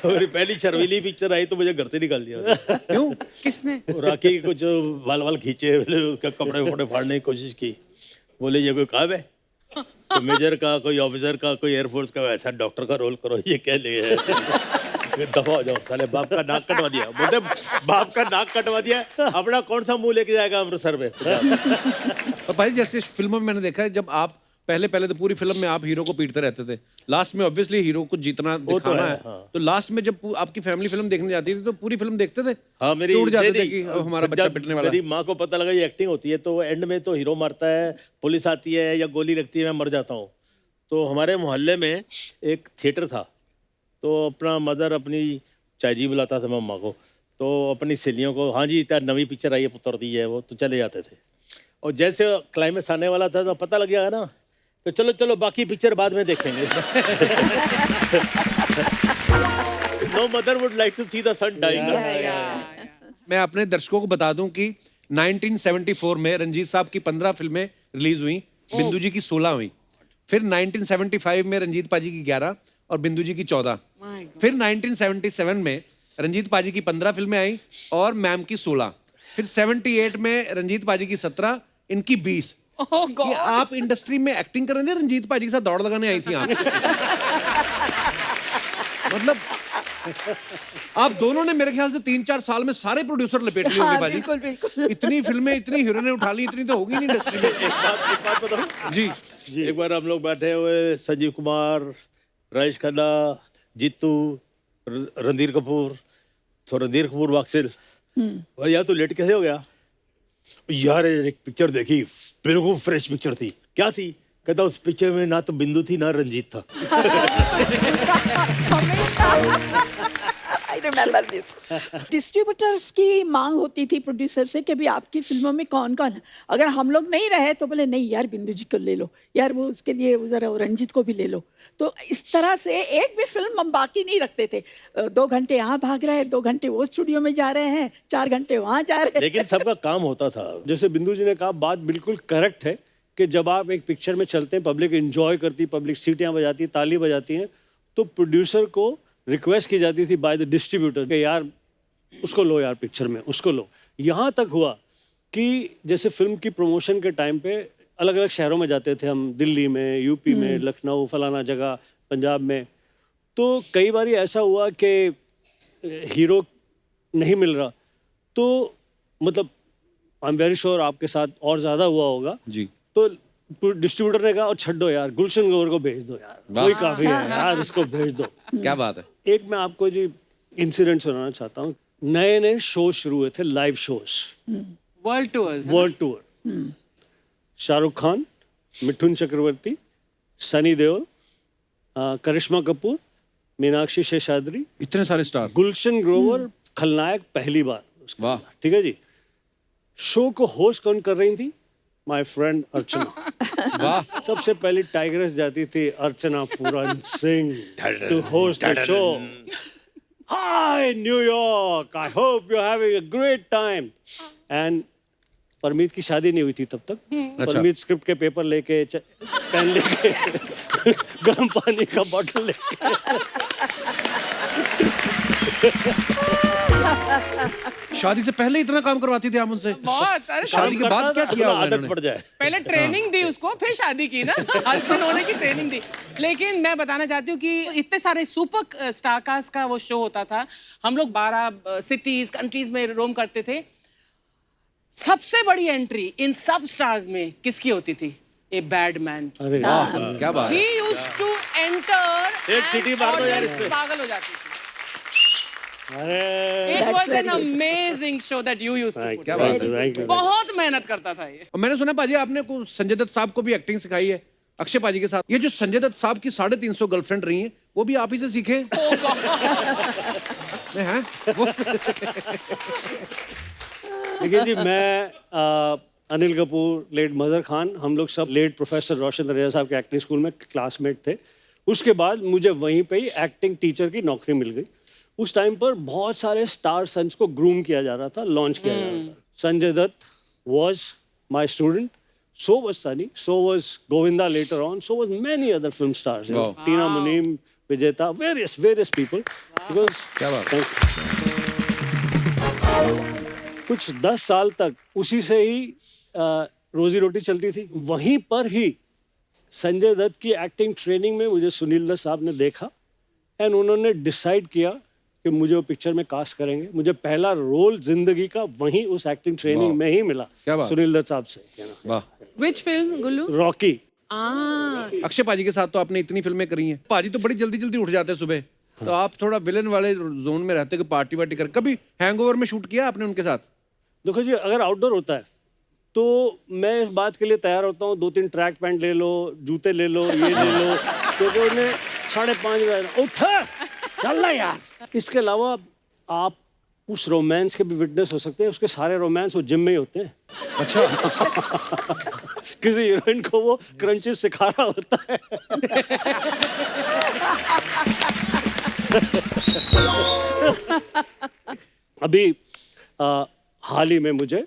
मेरी पहली शर्मीली पिक्चर आई तो मुझे घर से निकाल दिया। क्यों? किसने? वो राखी के कुछ वाल वाल खींचे, उसका कपड़े वपड़े फाड़ने की कोशिश की। बोले ये कोई काम है, कोई मेजर का, कोई ऑफिसर का, कोई एयरफोर्स का, ऐसा डॉक्टर का रोल करो, ये क्या ले है? दफा हो जाओ साले, बाप का नाक कटवा दिया। बोलते बाप का नाक कटवा दिया, अपना कौन सा मुंह लेके जाएगा अमृतसर में? और भाई जैसे फिल्मों में मैंने देखा है, जब आप पहले तो पूरी फिल्म में आप हीरो को पीटते रहते थे, लास्ट में ऑब्वियसली हीरो को जीतना दिखाना है, है, हाँ। तो लास्ट में जब आपकी फैमिली फिल्म देखने जाती थी तो पूरी फिल्म देखते थे? हाँ, मेरी टूट जाते नहीं, थे कि अब हमारा जब बच्चा पिटने वाला मेरी माँ को पता लगा ये एक्टिंग होती है, तो एंड में तो हीरो मारता है, पुलिस आती है या गोली लगती है, मैं मर जाता हूँ। तो हमारे मोहल्ले में एक थिएटर था, तो अपना मदर अपनी चाची बुलाता था मम्मा को, तो अपनी सहेलियों को, हाँ जी इतना नवी पिक्चर आई है, पुत्र दी है वो, तो चले जाते थे। और जैसे क्लाइमेक्स आने वाला था तो पता लग गया ना, तो चलो चलो बाकी पिक्चर बाद में देखेंगे। No mother would like to see the son dying. मैं अपने दर्शकों को बता दूं कि 1974 में रंजीत साहब की 15 फिल्में रिलीज हुई, बिंदु जी की 16 हुई। फिर 1975 में रंजीत पाजी की 11 और बिंदु जी की 14। फिर 1977 में रंजीत पाजी की 15 फिल्में आई और मैम की 16। फिर 78 में रंजीत पाजी की 17, इनकी 20। ओह कि गॉड। आप इंडस्ट्री में एक्टिंग कर रहे थे, रंजीत पाजी के साथ दौड़ लगाने आई थी आप। मतलब आप दोनों ने मेरे ख्याल से 3-4 साल में सारे प्रोड्यूसर लपेट लिए होंगे हाँ, पाजी। बिल्कुल बिल्कुल। इतनी फिल्में, इतनी हीरोइनें उठा ली, इतनी तो होगी नहीं इंडस्ट्री में। एक बात बताऊं जी जी, एक बार हम लोग बैठे हुए, संजीव कुमार, राजेश खन्ना, जीतू, रणधीर कपूर, तो रणधीर कपूर वाक्सिल, और यार तू लेट कैसे हो गया? यार एक पिक्चर देखी, बिल्कुल फ्रेश पिक्चर थी। क्या थी? कहता उस पिक्चर में ना तो बिंदु थी ना रंजीत था। I remember this. डिस्ट्रीब्यूटर्स की मांग होती थी प्रोड्यूसर से कि भी आपकी फिल्मों में कौन कौन है, अगर हम लोग नहीं रहे तो बोले नहीं यार बिंदु जी को ले लो, यार वो उसके लिए जरा रंजीत को भी ले लो। तो इस तरह से एक भी फिल्म हम बाकी नहीं रखते थे। 2 घंटे यहाँ भाग रहे हैं, 2 घंटे वो स्टूडियो में जा रहे हैं, 4 घंटे वहाँ जा रहे हैं। लेकिन सबका काम होता था। जैसे बिंदु जी ने कहा, बात बिल्कुल करेक्ट है कि जब आप एक पिक्चर में चलते हैं, पब्लिक एंजॉय करती है, पब्लिक सीटियाँ बजाती है, ताली बजाती हैं, तो प्रोड्यूसर को रिक्वेस्ट की जाती थी बाय द डिस्ट्रीब्यूटर कि यार उसको लो, यार पिक्चर में उसको लो। यहाँ तक हुआ कि जैसे फिल्म की प्रमोशन के टाइम पे अलग अलग शहरों में जाते थे हम, दिल्ली में, यूपी में, लखनऊ, फलाना जगह, पंजाब में, तो कई बार ऐसा हुआ कि हीरो नहीं मिल रहा, तो मतलब आई एम वेरी श्योर आपके साथ और ज़्यादा हुआ होगा। जी। तो डिस्ट्रीब्यूटर ने कहा और छड्डो यार, गुलशन ग्रोवर को भेज दो यार, वही काफ़ी है यार, इसको भेज दो। क्या बात है। एक मैं आपको जी इंसिडेंट सुनाना चाहता हूँ। नए नए शो शुरू हुए थे, live shows, world tours. World tour. Shahrukh Khan, Mithun Chakraborty, Sunny Deol, Karisma Kapoor, Meenakshi Seshadri, इतने सारे स्टार। गुलशन ग्रोवर खलनायक पहली बार। वाह। ठीक है जी। शो को होस्ट कौन कर रही थी? My friend Archana. वाह, सबसे पहले टाइग्रेस जाती थी Archana Puran Singh to host the show. Hi New York, I hope you having a great time. And Parmeet की शादी नहीं हुई थी तब तक। परमीत स्क्रिप्ट के पेपर लेके पेन लेके गर्म पानी का बॉटल लेके शादी से पहले इतना काम करवाती थी आप उनसे? बहुत। अरे शादी के बाद क्या किया होगा आदत इन्होंने? पड़ जाए। पहले ट्रेनिंग दी उसको, फिर शादी की ना, हस्बैंड होने की ट्रेनिंग दी। लेकिन मैं बताना चाहती हूँ कि इतने सारे सुपर स्टार कास्ट का वो शो होता था, हम लोग 12 सिटीज कंट्रीज में रोम करते थे। सबसे बड़ी एंट्री इन सब स्टार्स में किसकी होती थी? A bad man. अरे क्या बात ही है। यूज्ड टू एंटर, एक सीटी मार दो यार इसमें। पागल हो जाती थी। अरे It was very an amazing show that you used to put. क्या बात है। Thank you. बहुत मेहनत करता था ये। और मैंने सुना पाजी आपने को संजय दत्त साहब को भी एक्टिंग सिखाई है, अक्षय पाजी के साथ। ये जो संजय दत्त साहब की 350 गर्लफ्रेंड रही हैं, वो भी आप ही से सीखे हैं? देखिए जी, मैं अनिल कपूर, लेट मजहर खान, हम लोग सब लेट प्रोफेसर रोशन दरिया साहब के एक्टिंग स्कूल में क्लासमेट थे। उसके बाद मुझे वहीं पे ही एक्टिंग टीचर की नौकरी मिल गई। उस टाइम पर बहुत सारे स्टार सन्स को ग्रूम किया जा रहा था, लॉन्च किया जा रहा था। Sanjay Dutt was my student, so was Sunny, so was Govinda later on, so was many other film stars, you know, Wow. Tina Muneem, Vijeta, various people. Because क्या बात। कुछ 10 साल तक उसी से ही रोजी रोटी चलती थी। वहीं पर ही संजय दत्त की एक्टिंग ट्रेनिंग में मुझे सुनील दत्त साहब ने देखा एंड उन्होंने डिसाइड किया कि मुझे वो पिक्चर में कास्ट करेंगे। मुझे पहला रोल जिंदगी का वहीं उस एक्टिंग ट्रेनिंग में ही मिला, क्या बात। सुनील दत्त साहब से। वाह। Which film, Gullu? Rocky. Akshay पाजी के साथ तो आपने इतनी फिल्में करी हैं। पाजी तो बड़ी जल्दी जल्दी उठ जाते हैं सुबह, तो आप थोड़ा विलन वाले जोन में रहते कि पार्टी वार्टी कर। कभी हैंगओवर में शूट किया आपने उनके साथ? देखो जी, अगर आउटडोर होता है तो मैं इस बात के लिए तैयार होता हूँ, 2-3 ट्रैक पैंट ले लो, जूते ले लो, ये ले लो, क्योंकि उन्हें 5:30 बजे उठ चल रहा यार। इसके अलावा आप उस रोमांस के भी विटनेस हो सकते हैं। उसके सारे रोमांस वो जिम में ही होते हैं। अच्छा। किसी हीरोइन को वो क्रंचेस सिखा रहा होता है। अभी हाल ही में मुझे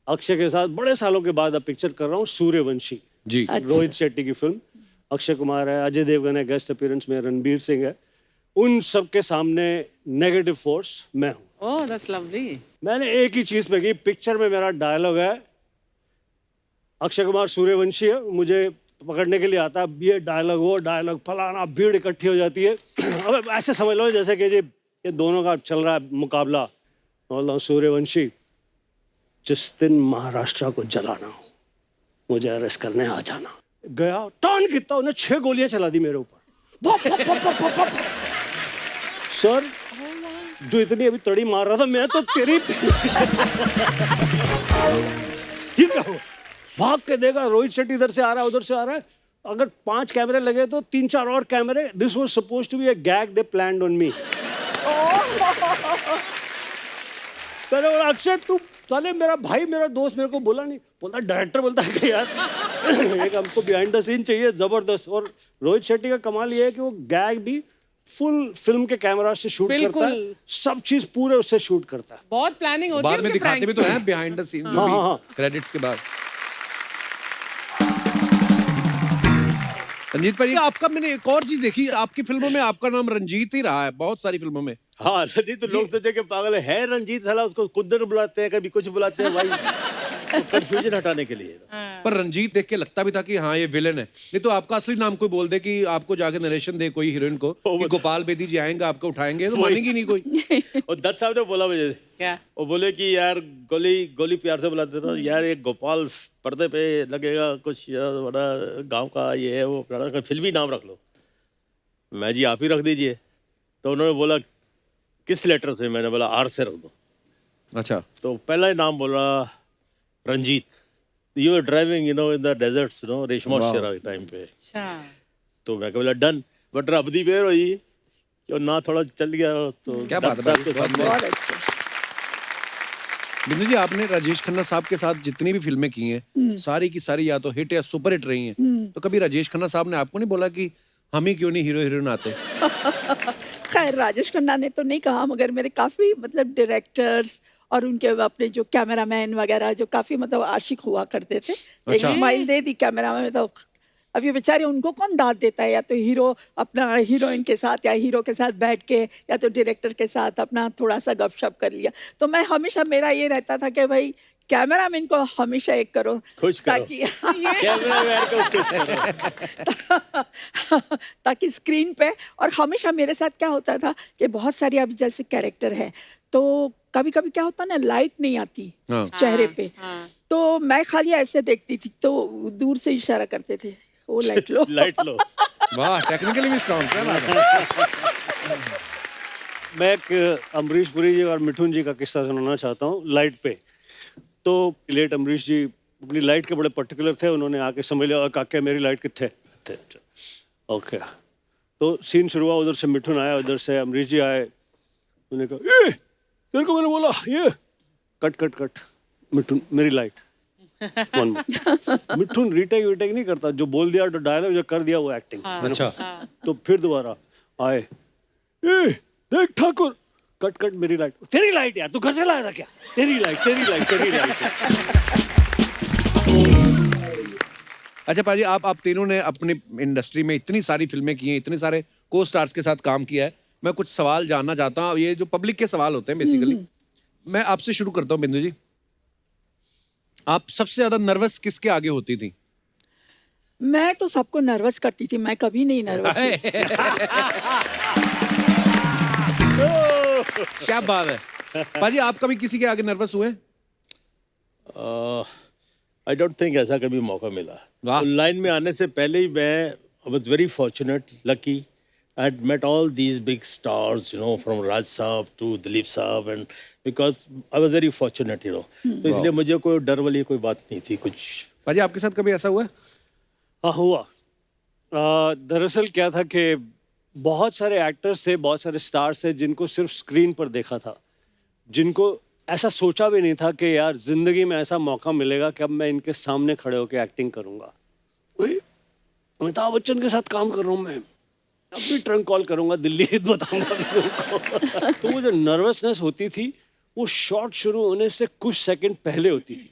अक्षय के साथ बड़े सालों के बाद अब पिक्चर कर रहा हूँ, सूर्यवंशी जी। रोहित शेट्टी की फिल्म। अक्षय कुमार है, अजय देवगन है गेस्ट अपीयरेंस में, रणबीर सिंह है। उन सब के सामने नेगेटिव फोर्स मैं हूँ। Oh, that's lovely. मैंने एक ही चीज पे की, पिक्चर में मेरा डायलॉग है, अक्षय कुमार सूर्यवंशी है, मुझे पकड़ने के लिए आता है, ये डायलॉग वो डायलॉग फलाना, भीड़ इकट्ठी हो जाती है। अब ऐसे समझ लो जैसे कि जी ये दोनों का चल रहा है मुकाबला। बोलता हूँ सूर्यवंशी, जिस दिन महाराष्ट्र को जलाना हो मुझे अरेस्ट करने आ जाना। गया, टर्न कितना, उन्हें 6 गोलियां चला दी मेरे ऊपर। भप, भप, भप, भप, भप, भप। सर जो इतनी अभी तड़ी मार रहा था मैं तो तेरी ये क्या हुआ? भाग के देखा रोहित शेट्टी इधर से आ रहा है, उधर से आ रहा है। अगर 5 कैमरे लगे तो 3-4 और कैमरे। This was supposed to be a gag they planned on me. मैंने बोला अक्षय तू साले मेरा भाई मेरा दोस्त मेरे को बोला नहीं। बोलता डायरेक्टर बोलता है कि यार एक हमको बिहाइंड द सीन चाहिए जबरदस्त। और रोहित शेट्टी का कमाल ये है कि वो गैग भी फुल फिल्म के कैमरा से शूट करता है, सब चीज पूरे उससे शूट करता है। बहुत प्लानिंग होती है बाद में उनके दिखाते prank भी तो हैं बिहाइंड द सीन जो हाँ, भी हाँ। क्रेडिट्स के बाद। रंजीत भाई, आपका मैंने एक और चीज देखी, आपकी फिल्मों में आपका नाम रंजीत ही रहा है, बहुत सारी फिल्मों में। हाँ रंजीत, तो लोग सोचे कि पागल है रंजीत, साला उसको कुंदन बुलाते हैं, कभी कुछ बुलाते हैं भाई, तो कंफ्यूजन हटाने के लिए। पर रंजीत देख के लगता भी था कि हाँ ये विलेन है। नहीं तो आपका असली नाम कोई बोल दे कि आपको जाके नरेशन दे कोई हीरोइन को कि गोपाल बेदी जी आएंगे आपको उठाएंगे, तो मानेगी नहीं कोई। और दत्त साहब ने बोला मुझे, क्या? वो बोले कि यार गोली प्यार से बुलाते थे, यार ये गोपाल पर्दे पे लगेगा कुछ यार, बड़ा गांव का ये है वो, बड़ा फिल्मी नाम रख लो। मैं जी आप ही रख दीजिए। तो उन्होंने बोला किस लेटर से? मैंने बोला आर से रख दो। अच्छा। तो पहला ही नाम बोला Ranjeet. You are driving in the deserts Reshma Shera के टाइम पे। अच्छा। तो मैं बोला डन। बट रब दी बेर हुई कि ना थोड़ा चल गया। तो क्या बात है दत्त साहब के भाई, सामने बहुत अच्छे। बिंदु जी, आपने राजेश खन्ना साहब के साथ जितनी भी फिल्में की हैं सारी की सारी या तो हिट या सुपर हिट रही हैं, तो कभी राजेश खन्ना साहब ने आपको नहीं बोला कि हम ही क्यों नहीं हीरो हीरोइन आते? खैर राजेश खन्ना ने तो नहीं कहा, मगर मेरे काफ़ी मतलब डायरेक्टर्स और उनके अपने जो कैमरामैन वगैरह जो काफ़ी मतलब आशिक हुआ करते थे। एक अच्छा। स्माइल दे दी कैमरा में तो अब ये बेचारे उनको कौन दाद देता है, या तो हीरो अपना हीरोइन के साथ या हीरो के साथ बैठ के या तो डायरेक्टर के साथ अपना थोड़ा सा गपशप कर लिया। तो मैं हमेशा मेरा ये रहता था कि भाई कैमरामैन को हमेशा एक करो खुश करो। ताकि कैमरामैन को खुश करो। ताकि स्क्रीन पे। और हमेशा मेरे साथ क्या होता था कि बहुत सारी अभी जैसे कैरेक्टर है तो कभी कभी क्या होता ना, लाइट नहीं आती हाँ। चेहरे पे, हाँ। तो मैं खाली ऐसे देखती थी तो दूर से इशारा करते थे वो लाइट लो। लाइट लो। वाह, टेक्निकली भी स्ट्रॉन्ग, क्या बात है। मैं एक अमरीश पुरी जी और मिठुन जी का किस्सा सुनाना चाहता हूँ लाइट पे। तो लेट अमरीश जी अपनी लाइट के बड़े पर्टिकुलर थे, उन्होंने आके समझ लिया काके मेरी लाइट कितने थे। ओके, तो सीन शुरू हुआ, उधर से मिठुन आया, उधर से अमरीश जी आए, उन्होंने कहा ये तेरे को मैंने बोला ये कट कट कट मिठुन मेरी लाइट। मिठुन रीटेक वीटेक नहीं करता, जो बोल दिया तो डायलॉग जो कर दिया वो एक्टिंग। अच्छा। तो फिर दोबारा आए, ए देख ठाकुर कट कट मेरी लाइट, तेरी लाइट यार तू घर से लाया था क्या, तेरी लाइट तेरी लाइट तेरी लाइट। अच्छा पाजी, आप तीनों ने अपनी इंडस्ट्री में इतनी सारी फिल्में की हैं, इतने सारे को स्टार्स के साथ काम किया है। मैं कुछ सवाल जानना चाहता हूँ, ये जो पब्लिक के सवाल होते हैं बेसिकली। मैं आपसे शुरू करता हूँ बिंदु जी, आप सबसे ज्यादा नर्वस किसके आगे होती थी? मैं तो सबको नर्वस करती थी, मैं कभी नहीं नर्वस हुई। क्या बात है। पाजी, आप कभी किसी के आगे नर्वस हुए? आई डोंट थिंक ऐसा कभी मौका मिला। वाह। तो लाइन में आने से पहले ही मैं I was very fortunate, lucky. I had met all these big stars, you know, from Raj Saab to Dilip Saab, and because I was very fortunate, you know. तो इसलिए मुझे कोई डर वाली कोई बात नहीं थी कुछ। पाजी, आपके साथ कभी ऐसा हुआ है? हाँ हुआ। दरअसल क्या था कि बहुत सारे एक्टर्स थे, बहुत सारे स्टार्स थे जिनको सिर्फ स्क्रीन पर देखा था, जिनको ऐसा सोचा भी नहीं था कि यार जिंदगी में ऐसा मौका मिलेगा कि अब मैं इनके सामने खड़े होकर एक्टिंग करूंगा। अमिताभ बच्चन के साथ काम कर रहा हूँ मैं, अब भी ट्रंक कॉल करूंगा, दिल्ली हित बताऊंगा लोगों को। तो वो जो नर्वसनेस होती थी वो शॉट शुरू होने से कुछ सेकंड पहले होती थी।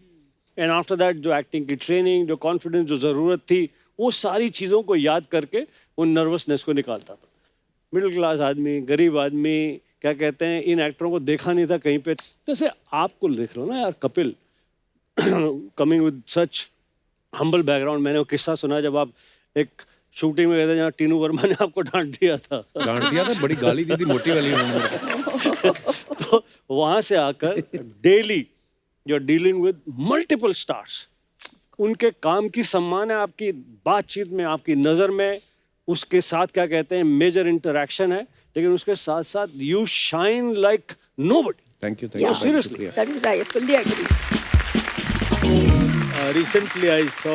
एंड आफ्टर दैट जो एक्टिंग की ट्रेनिंग, जो कॉन्फिडेंस, जो ज़रूरत थी, वो सारी चीज़ों को याद करके वो नर्वसनेस को निकालता था। मिडिल क्लास आदमी, गरीब आदमी, क्या कहते हैं, इन एक्टरों को देखा नहीं था कहीं पे। जैसे आपको देख लो ना यार, Kapil coming with such humble background. मैंने वो किस्सा सुना जब आप एक शूटिंग में गए थे जहाँ टीनू वर्मा ने आपको डांट दिया था। डांट दिया था, बड़ी गाली दी थी, मोटी वाली उन्होंने। तो वहां से आकर daily you are dealing with multiple stars, उनके काम की सम्मान है आपकी बातचीत में, आपकी नज़र में, उसके साथ क्या कहते हैं मेजर इंटरेक्शन है, लेकिन उसके साथ साथ you shine like nobody. Thank you, Yeah. Seriously. That is right, fully agree. Recently I saw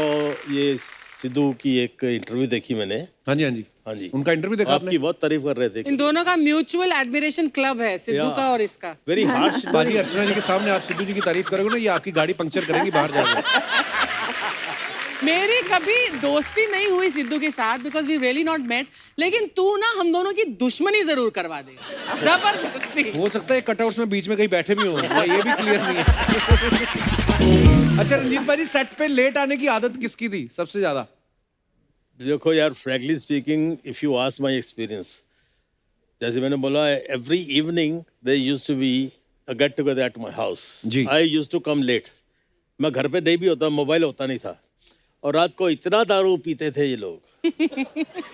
ये सिद्धू की एक इंटरव्यू देखी मैंने। हाँ जी, हाँ जी, हाँ जी। उनका इंटरव्यू देखा आपने? आपकी बहुत तारीफ कर रहे थे। इन दोनों का म्यूचुअल एडमिरेशन क्लब है, सिद्धू Yeah. का और इसका। Very harsh. बाजी, अर्चना जी के सामने आप सिद्धू जी की तारीफ करोगे ना, ये आपकी गाड़ी पंक्चर करेंगी बाहर जाकर। मेरी कभी दोस्ती नहीं हुई सिद्धू के साथ because we really not met, लेकिन तू ना हम दोनों की दुश्मनी जरूर करवा देगा, जबरदस्ती। हो सकता है कटआउट्स में बीच में कहीं बैठे भी हों, ये भी क्लियर नहीं है। अच्छा रंजीत भाई, सेट पे लेट आने की आदत किसकी थी सबसे ज्यादा? देखो यार, frankly speaking, if you ask my experience, जैसे मैंने बोला, every evening they used to be a get together at my house. जी। I used to come late. मैं घर पे नहीं भी होता, मोबाइल होता नहीं था, और रात को इतना दारू पीते थे ये लोग,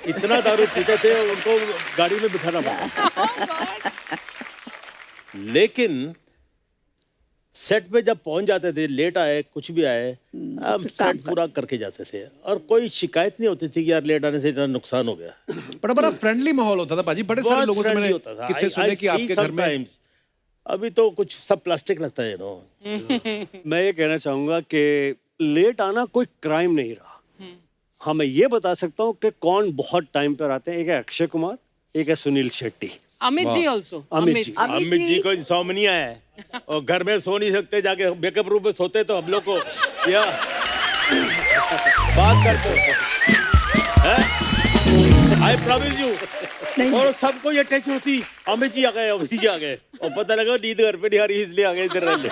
इतना दारू पीते थे उनको गाड़ी में बिठाना पड़ता। लेकिन सेट पे जब पहुंच जाते थे, लेट आए कुछ भी आए, हम सेट पूरा करके जाते थे, और कोई शिकायत नहीं होती थी कि यार लेट आने से इतना नुकसान हो गया। बड़ा फ्रेंडली माहौल होता था बाजी, बड़े सारे बहुत लोगों से friendly मैंने होता था। किससे I सुने कि see आपके घर में। sometimes। अभी तो कुछ सब प्लास्टिक लगता है, नो। मैं ये कहना चाहूंगा कि लेट आना कोई क्राइम नहीं रहा। हाँ, मैं ये बता सकता हूँ कि कौन बहुत टाइम पर आते हैं। एक है अक्षय कुमार, एक है सुनील शेट्टी। अमित जी ऑल्सो। अमित जी। अमित जी को इंसोम्निया है। और घर में सो नहीं सकते, जाके मेकअप रूम में सोते तो हम लोग को या बात करते आई प्रॉमिस यू। नहीं। और सबको ये टच होती, अमित जी आ गए, अमित जी आ गए, और पता लगा नींद घर पे नहीं आ रही इसलिए आ गए इधर रहने।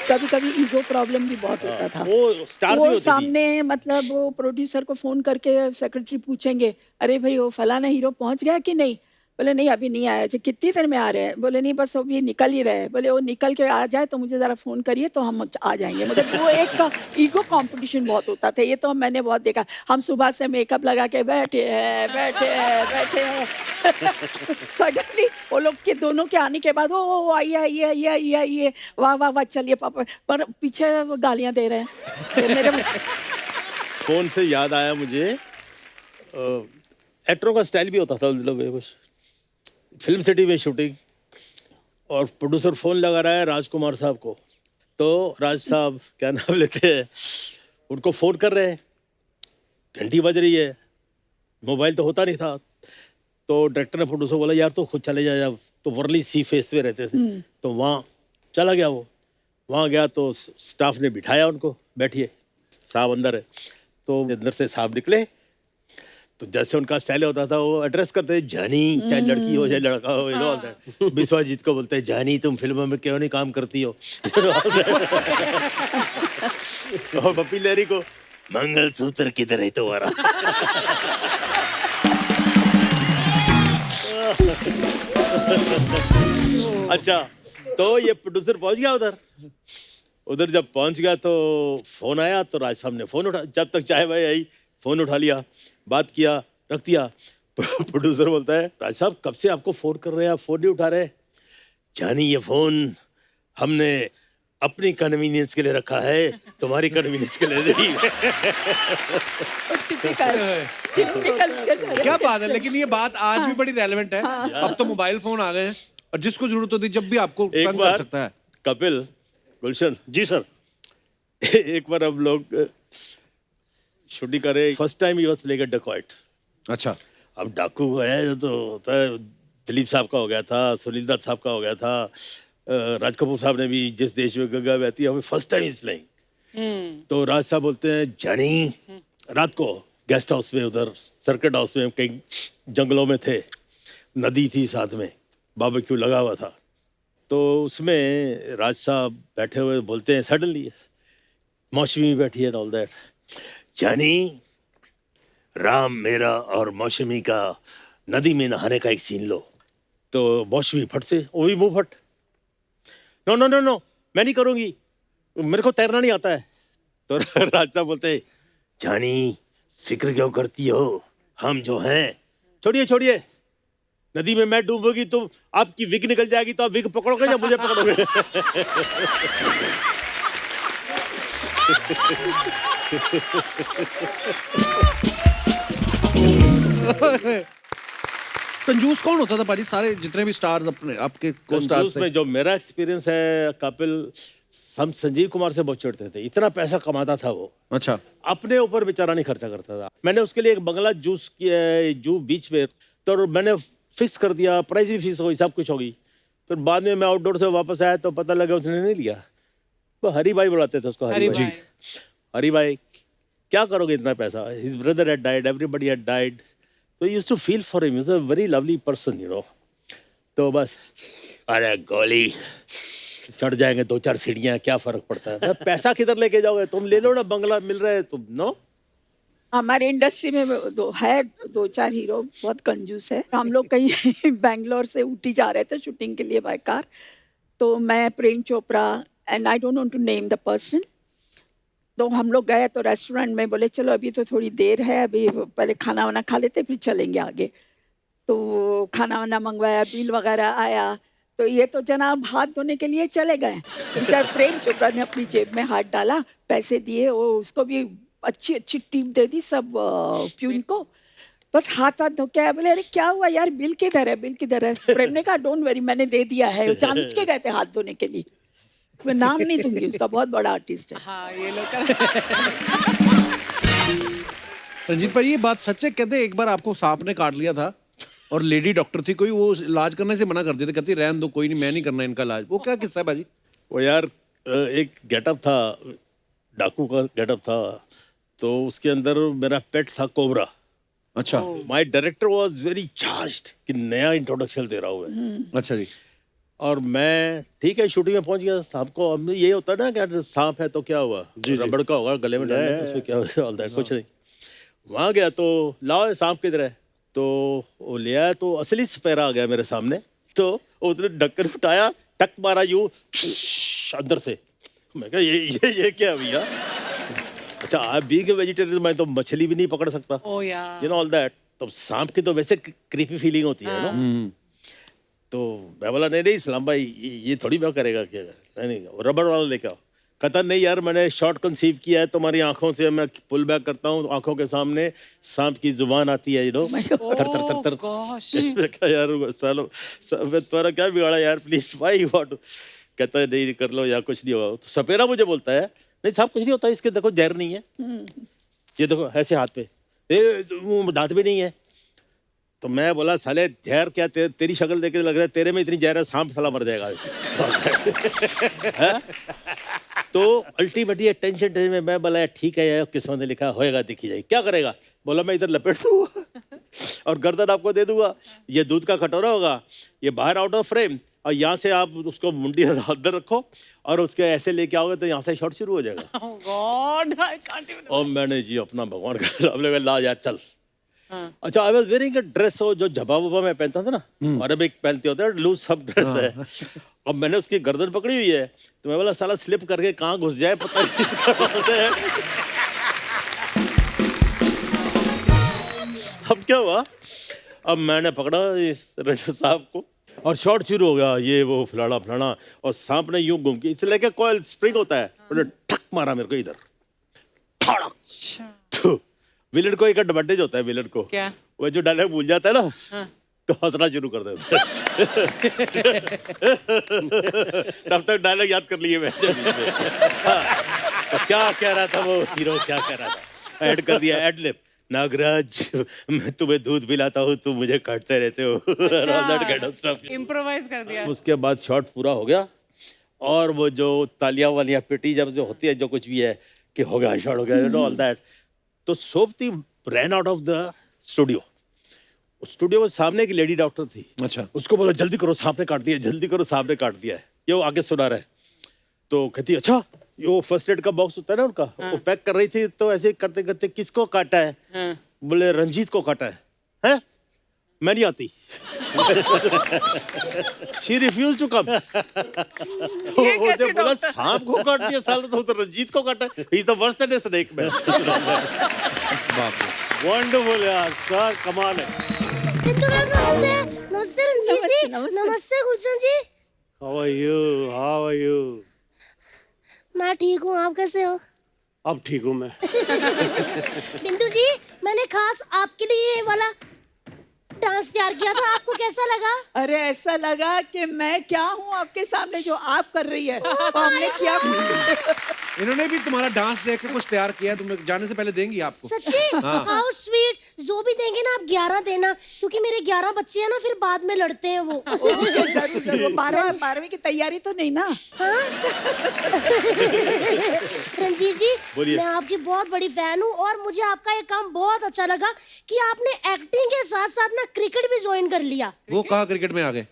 कभी कभी ईगो प्रॉब्लम भी बहुत होता था। वो स्टार वो सामने मतलब वो प्रोड्यूसर को फोन करके सेक्रेटरी पूछेंगे, अरे भाई वो फलाना हीरो पहुंच गया कि नहीं? बोले नहीं अभी नहीं आया। कितनी देर में आ रहे हैं? बोले नहीं बस अभी निकल ही रहे हैं। बोले वो निकल के आ जाए तो मुझे ज़रा फ़ोन करिए तो हम आ जाएंगे। मतलब वो एक ईगो कंपटीशन बहुत होता था। ये तो मैंने बहुत देखा। हम सुबह से मेकअप लगा के बैठे हैं सडनली वो लोग के दोनों के आने के बाद ओ आइए वाह वाह वाह चलिए पापा, पर पीछे गालियाँ दे रहे हैं। तो मेरे फोन से याद आया मुझे, एक्टरों का स्टाइल भी होता था उन लोगों में कुछ। फिल्म सिटी में शूटिंग और प्रोड्यूसर फोन लगा रहा है राजकुमार साहब को, तो राज साहब क्या नाम लेते हैं, उनको फोन कर रहे हैं, घंटी बज रही है, मोबाइल तो होता नहीं था, तो डायरेक्टर ने प्रोड्यूसर बोला यार तो खुद चले जा। तो वर्ली सी फेस में रहते थे, तो वहाँ चला गया। वो वहाँ गया तो स्टाफ ने बिठाया उनको, बैठिए साहब अंदर है। तो अंदर से साहब निकले, तो जैसे उनका स्टाइल होता था वो एड्रेस करते हैं जानी, चाहे लड़की हो चाहे लड़का हो, यू नो। विश्वजीत को बोलते हैं जानी तुम फिल्मों में क्यों नहीं काम करती हो। और पप्पी लहरी को मंगलसूत्र किधर है तुम्हारा। अच्छा, तो ये प्रोड्यूसर पहुंच गया उधर जब पहुंच गया तो फोन आया, तो राज साहब ने फोन उठा, जब तक चाय भाई आई फोन उठा लिया, बात किया, रख दिया। प्रोड्यूसर बोलता है राज साहब कब से आपको फोन कर रहे हैं, आप फोन नहीं उठा रहे। जानी ये फोन हमने अपनी कन्वीनियंस के लिए रखा है, तुम्हारी कन्वीनियंस के लिए नहीं। क्या बात है, लेकिन ये बात आज भी बड़ी रेलेवेंट है। अब तो मोबाइल फोन आ गए हैं और जिसको जरूरत होती है जब भी आपको एक तंग बार कर सकता है। कपिल, गुलशन जी सर। एक बार हम लोग शूटिंग कर रहे, first time he was playing a dacoit. अच्छा, अब डाकू है तो होता है, दिलीप साहब का हो गया था, सुनील दत्त साहब का हो गया था, राज कपूर साहब ने भी जिस देश में गंगा बहती है, हमें फर्स्ट टाइम इज प्लेइंग। तो राज साहब बोलते हैं जानी, रात को गेस्ट हाउस में उधर सर्किट हाउस में कहीं जंगलों में थे, नदी थी साथ में, बारबेक्यू लगा हुआ था, तो उसमें राज साहब बैठे हुए बोलते हैं सडनली, मौसमी बैठी है ऑल दैट, जानी राम मेरा और मौसमी का नदी में नहाने का एक सीन लो। तो मौसमी फट से, वो भी मुंह फट, नो नो नो नो मैं नहीं करूँगी, मेरे को तैरना नहीं आता है। तो राज साहब बोलते जानी फिक्र क्यों करती हो, हम जो हैं, छोड़िए छोड़िए, नदी में मैं डूबूंगी तो आपकी विग निकल जाएगी, तो आप विग पकड़ोगे या मुझे पकड़ोगे। कंजूस कौन होता था पाजी? सारे जितने भी स्टार्स अपने आपके को स्टार्स थे में जो मेरा एक्सपीरियंस है कपिल, हम संजीव कुमार से बहुत चिढ़ते थे, इतना पैसा कमाता था वो, अच्छा, अपने ऊपर बेचारा नहीं खर्चा करता था। मैंने उसके लिए एक बंगला जूस किया है जू बीच में, तो मैंने फिक्स कर दिया, प्राइस भी फिक्स हो गई, सब कुछ हो गई। फिर बाद में मैं आउटडोर से वापस आया तो पता लगा उसने नहीं लिया। वो हरी भाई बुलाते थे उसको, हरी भाई। हरी भाई क्या करोगे इतना पैसा, his brother had died, everybody had died, तो used to feel for him, he was a very lovely person, you know. तो बस अरे गोली चढ़ जाएंगे 2-4 सीढ़ियाँ, क्या फर्क पड़ता है, पैसा किधर लेके जाओगे, तुम ले लो ना, बंगला मिल रहा है तुम, नो। हमारे इंडस्ट्री में दो चार हीरो बहुत कंजूस है। हम लोग कहीं बैंगलोर से ऊटी जा रहे थे शूटिंग के लिए बाय कार, तो मैं, Prem Chopra and I don't want to name the person, तो हम लोग गए तो रेस्टोरेंट में बोले चलो अभी तो थोड़ी देर है, अभी पहले खाना वाना खा लेते फिर चलेंगे आगे। तो खाना वाना मंगवाया, बिल वगैरह आया, तो ये तो जनाब हाथ धोने के लिए चले गए। बेचारा प्रेम चोपड़ा ने अपनी जेब में हाथ डाला, पैसे दिए, वो उसको भी अच्छी अच्छी टिप दे दी सब प्यून को, बस हाथ धो के आया। बोले अरे क्या हुआ यार, बिल किधर है, बिल किधर है? प्रेम ने कहा डोंट वरी मैंने दे दिया है, जानबूझ के गए थे हाथ धोने के लिए। मैं नाम नहीं दूंगी उसका, बहुत बड़ा आर्टिस्ट है। हाँ ये लोग रंजीत भाई ये बात सच है, कहते एक बार आपको सांप ने काट लिया था और लेडी डॉक्टर थी कोई, वो इलाज करने से मना कर देते, कहती रहने दो, कोई नहीं, मैं नहीं करना इनका इलाज। वो क्या किस्सा है बाजी? वो यार एक गेटअप था, डाकू का गेटअप था, तो उसके अंदर मेरा पेट था कोबरा। अच्छा my director was very charged कि नया इंट्रोडक्शन दे रहा हूँ मैं। अच्छा जी। और मैं ठीक है शूटिंग में पहुंच गया। सांप को अब ये होता है ना कि सांप है तो क्या हुआ, रबड़ का होगा गले में डालने का, उसमें क्या ऑल दैट, कुछ नहीं। वहां गया तो लाओ सांप किधर है, तो वो ले आया तो असली सपेरा आ गया मेरे सामने। तो उसने ढक्कन उठाया, टक मारा यूं अंदर से। मैं कहा ये क्या भैया। अच्छा आप बीइंग ए वेजिटेरियन मैं तो मछली भी नहीं पकड़ सकता, ओ यार यू नो ऑल दैट। तो सांप की तो वैसे क्रीपी फीलिंग होती है ना। तो मैं बोला नहीं इस्लाम भाई ये थोड़ी मैं करेगा क्या, नहीं रबड़ वाला लेके आओ। कहता नहीं यार मैंने शॉर्ट कंसीव किया है, तुम्हारी आंखों से मैं पुल बैक करता हूँ, आंखों के सामने सांप की जुबान आती है, यू नो तर तर तर तर। gosh. मैं कहा यार सालो तुम्हारा क्या बिगाड़ा यार, प्लीज भाई व्हाट। कहता है नहीं कर लो यार कुछ नहीं होगा। तो सपेरा मुझे बोलता है नहीं साहब कुछ नहीं होता, इसके देखो जहर नहीं है, ये देखो ऐसे हाथ पे दांत भी नहीं है। तो मैं बोला साले जहर क्या, तेरी शक्ल देख के लग रहा है तेरे में इतनी जहर है, सांप साला मर जाएगा। तो अल्टीमेटली टेंशन में मैं बोला ठीक है यार किस्मत ने लिखा होएगा देखी जाएगी, क्या करेगा। बोला मैं इधर लपेट दूंगा और गर्दन आपको दे दूंगा, ये दूध का कटोरा होगा, ये बाहर आउट ऑफ फ्रेम, और यहाँ से आप उसको मुंडी अंदर रखो और उसके ऐसे लेके आओगे तो यहाँ से शॉट शुरू हो जाएगा। Oh God, I can't even. और मैंने जी अपना भगवान का नाम लेकर ला यार चल। अच्छा I was wearing a dress, हो जो झबा वबा मैं पहनता था ना, अरबिक पहनते होते हैं लूज सब ड्रेस है। अब मैंने उसकी गर्दन पकड़ी हुई है, तो मैं बोला साला स्लिप करके कहाँ घुस जाए पता नहीं। अब क्या हुआ, अब मैंने पकड़ा इस रजू साहब को और शॉट शुरू हो गया, ये वो फलाना फलाना, और सांप ने यूं घूम के इसे लेके कॉइल स्प्रिंग होता है, उन्होंने ठक मारा मेरे को इधर, ठड़क। विलन को एक एडवांटेज होता है, विलन को क्या? वो जो डायलॉग भूल जाता है ना तो हंसना शुरू कर देता है। तब तक डायलॉग याद कर लिए मैं। तो क्या कह रहा था वो हीरो, क्या कह रहा था, ऐड कर दिया एड लिप, नागराज मैं तुम्हें दूध पिलाता हूँ तुम मुझे काटते रहते हो। इम्प्रोवाइज कर दिया। उसके बाद शॉट पूरा हो गया और वो जो तालियां वालियां पिटी जब जो होती है जो कुछ भी है कि हो गया शॉट हो गया, यू नो ऑल दैट। तो सोपती ran out of the studio. Studio में सामने एक लेडी डॉक्टर थी। अच्छा। उसको बोला जल्दी करो सांप ने काट दिया, जल्दी करो सांप ने काट दिया है, ये वो आगे सुना रहा है। तो कहती अच्छा ये वो फर्स्ट एड का बॉक्स होता है ना उनका, वो पैक कर रही थी, तो ऐसे करते करते किसको काटा है, बोले रंजीत को काटा है, हैं? मैं नहीं आती। She refused to come। उसने बोला सांप को काट दिया साला, तो रंजीत को काटा, he is the worst than a snake man। Wonderful यार सर, कमाल है। नमस्ते रंजीत जी। नमस्ते Gulshan ji. How are you, how are you? मैं ठीक हूँ, आप कैसे हो? अब ठीक हूँ मैं। बिंदु जी मैंने खास आपके लिए ये वाला डांस तैयार किया था, आपको कैसा लगा? अरे ऐसा लगा कि मैं क्या हूँ आपके सामने, जो आप कर रही है वो हमने किया। इन्होंने भी तुम्हारा डांस देख के कुछ तैयार किया, तुम जाने से पहले देंगी आपको। सच्ची? How sweet. जो भी देंगे ना आप 11 देना, क्योंकि मेरे 11 बच्चे हैं ना, फिर बाद में लड़ते हैं वो। जरूर जरूर। 12वीं की तैयारी तो नहीं ना? हाँ? रंजीत जी बोलिए। मैं आपकी बहुत बड़ी फैन हूँ और मुझे आपका ये काम बहुत अच्छा लगा कि आपने एक्टिंग के साथ साथ ना क्रिकेट भी ज्वाइन कर लिया। वो कहाँ क्रिकेट में आ गए?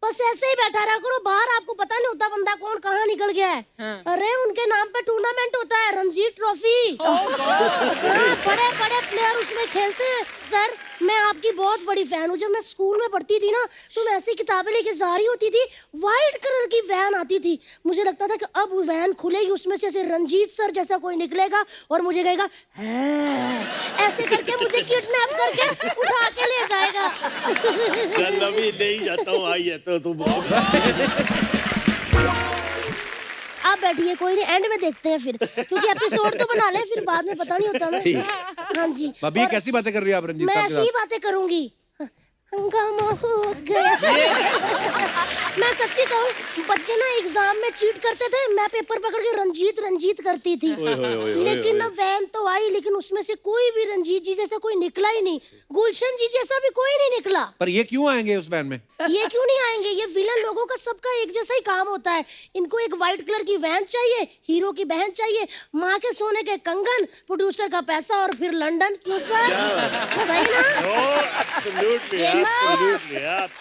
बस ऐसे ही बैठा रहा करो बाहर, आपको पता नहीं होता बंदा कौन कहाँ निकल गया है। अरे उनके नाम पे टूर्नामेंट होता है, रणजी ट्रॉफी। बड़े बड़े प्लेयर उसमें खेलते हैं। सर मैं आपकी बहुत बड़ी फैन हूँ। जब मैं स्कूल में पढ़ती थी ना तो मैं ऐसी किताबें लेके जा रही होती थी, व्हाइट कलर की वैन आती थी, मुझे लगता था कि अब वैन खुलेगी, उसमें से ऐसे रंजीत सर जैसा कोई निकलेगा और मुझे कहेगा ऐसे करके मुझे किडनैप करके उठा के ले जाएगा। कल अभी नहीं जाता हूँ, आई है तो तुम। आप बैठिए, कोई नहीं, एंड में देखते हैं फिर, क्योंकि एपिसोड तो बना ले, फिर बाद में पता नहीं होता ना। हाँ जी। भाभी ये कैसी बातें कर रही है आप रंजीत मैं साहब के ऐसी ही साथ? बातें करूंगी। हंगामा हो गया। मैं सच्ची कहूँ, बच्चे ना एग्जाम में चीट करते थे, मैं पेपर पकड़ के रंजीत रंजीत करती थी। लेकिन ना वैन तो आई, लेकिन उसमें से कोई भी रंजीत जी जैसा कोई निकला ही नहीं, गुलशन जी जैसा भी कोई नहीं निकला। पर ये क्यों आएंगे उस वैन में? ये क्यों नहीं आएंगे? ये विलन लोगों का सबका एक जैसा ही काम होता है। इनको एक व्हाइट कलर की वैन चाहिए, हीरो की बहन चाहिए, माँ के सोने के कंगन, प्रोड्यूसर का पैसा और फिर लंदन। क्यों सर? सही ना?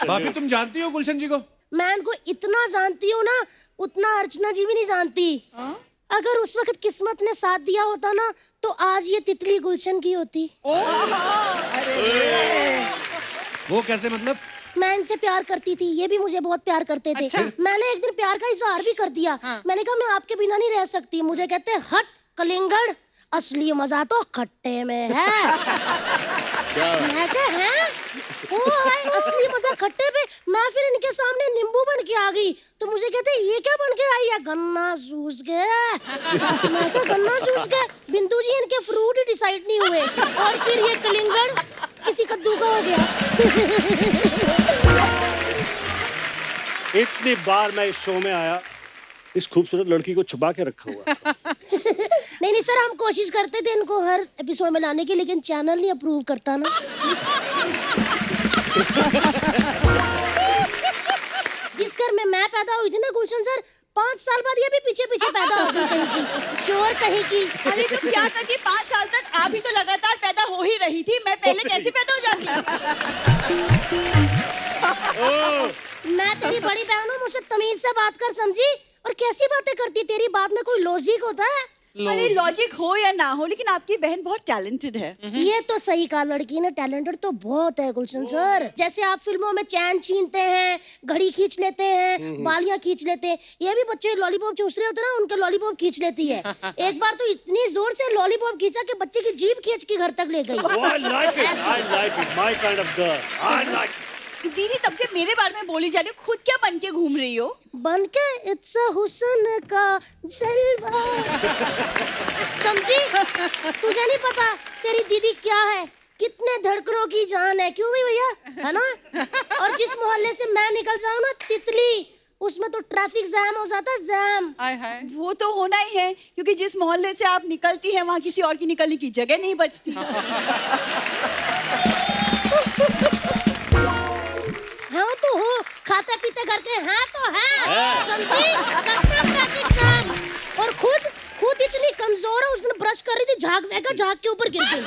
भाभी तुम जानती हो गुलशन जी को? मैं इनको इतना जानती हूँ ना, उतना अर्चना जी भी नहीं जानती। अगर उस वक्त किस्मत ने साथ दिया होता ना, तो आज ये तितली गुलशन की होती। वो कैसे मतलब? मैं इनसे प्यार करती थी, ये भी मुझे बहुत प्यार करते थे। अच्छा। मैंने एक दिन प्यार का इजहार भी कर दिया। मैंने कहा मैं आपके बिना नहीं रह सकती। मुझे कहते हट कलिंगड़, असली मजा तो खट्टे में है। मैं कहा है? ओ है असली मजा खट्टे पे। मैं फिर इनके सामने नींबू बन के आ गई, तो मुझे कहते ये क्या बन के आई है? गन्ना जूस के। मैं कहा गन्ना जूस के? बिंदु जी इनके फ्रूट ही डिसाइड नहीं हुए, और फिर ये कलिंगड़ किसी कद्दू का हो गया। इतनी बार मैं इस शो में आया, इस खूबसूरत लड़की को छुपा के रखा हुआ। नहीं सर, हम कोशिश करते थे इनको हर एपिसोड में लाने की, लेकिन चैनल नहीं अप्रूव करता ना। जिस घर में मैं पैदा हुई थी ना गुलशन सर, 5 साल बाद ये भी पीछे पीछे पैदा हो गई कहीं की, चोर कहीं की। अरे तो क्या करती, 5 साल तक आप भी तो लगातार पैदा हो ही रही थी, मैं पहले कैसे पैदा हो जाती? मैं तेरी बड़ी बहन हूँ, मुझसे तमीज से बात कर, समझी? और कैसी बातें करती, तेरी बात में कोई लॉजिक होता है? अरे लॉजिक हो या ना हो, लेकिन आपकी बहन बहुत टैलेंटेड है। ये तो सही कहा, लड़की ने टैलेंटेड तो बहुत है गुलशन सर। जैसे आप फिल्मों में चैन छीनते हैं, घड़ी खींच लेते हैं, बालियां खींच लेते हैं, ये भी बच्चे लॉलीपॉप चूस रहे होते हैं ना, उनके लॉलीपॉप खींच लेती है। एक बार तो इतनी जोर से लॉलीपॉप खींचा कि बच्चे की जीभ खींच के घर तक ले गई। I like it, my kind of girl. I like it. दीदी तब से मेरे बारे में बोली जा रही हो, खुद क्या बन के घूम रही हो? बन के इट्स हुस्न का जलवा। समझी? तुझे नहीं पता तेरी दीदी क्या है, कितने धड़कनों की जान है। क्यों भी भैया, है ना? और जिस मोहल्ले से मैं निकल जाऊँ ना, तितली, उसमें तो ट्रैफिक जैम हो जाता है, जैम। हाय हाय। वो तो होना ही है, क्योंकि जिस मोहल्ले से आप निकलती हैं वहाँ किसी और की निकलने की जगह नहीं बचती। हाँ तो हो, खाते पीते घर के हैं तो हैं, समझी? करते ट्रैफिक जैम। और खुद इतनी कमजोर है, उस दिन ब्रश कर रही थी, झाग फेंका, झाग के ऊपर गिर गई।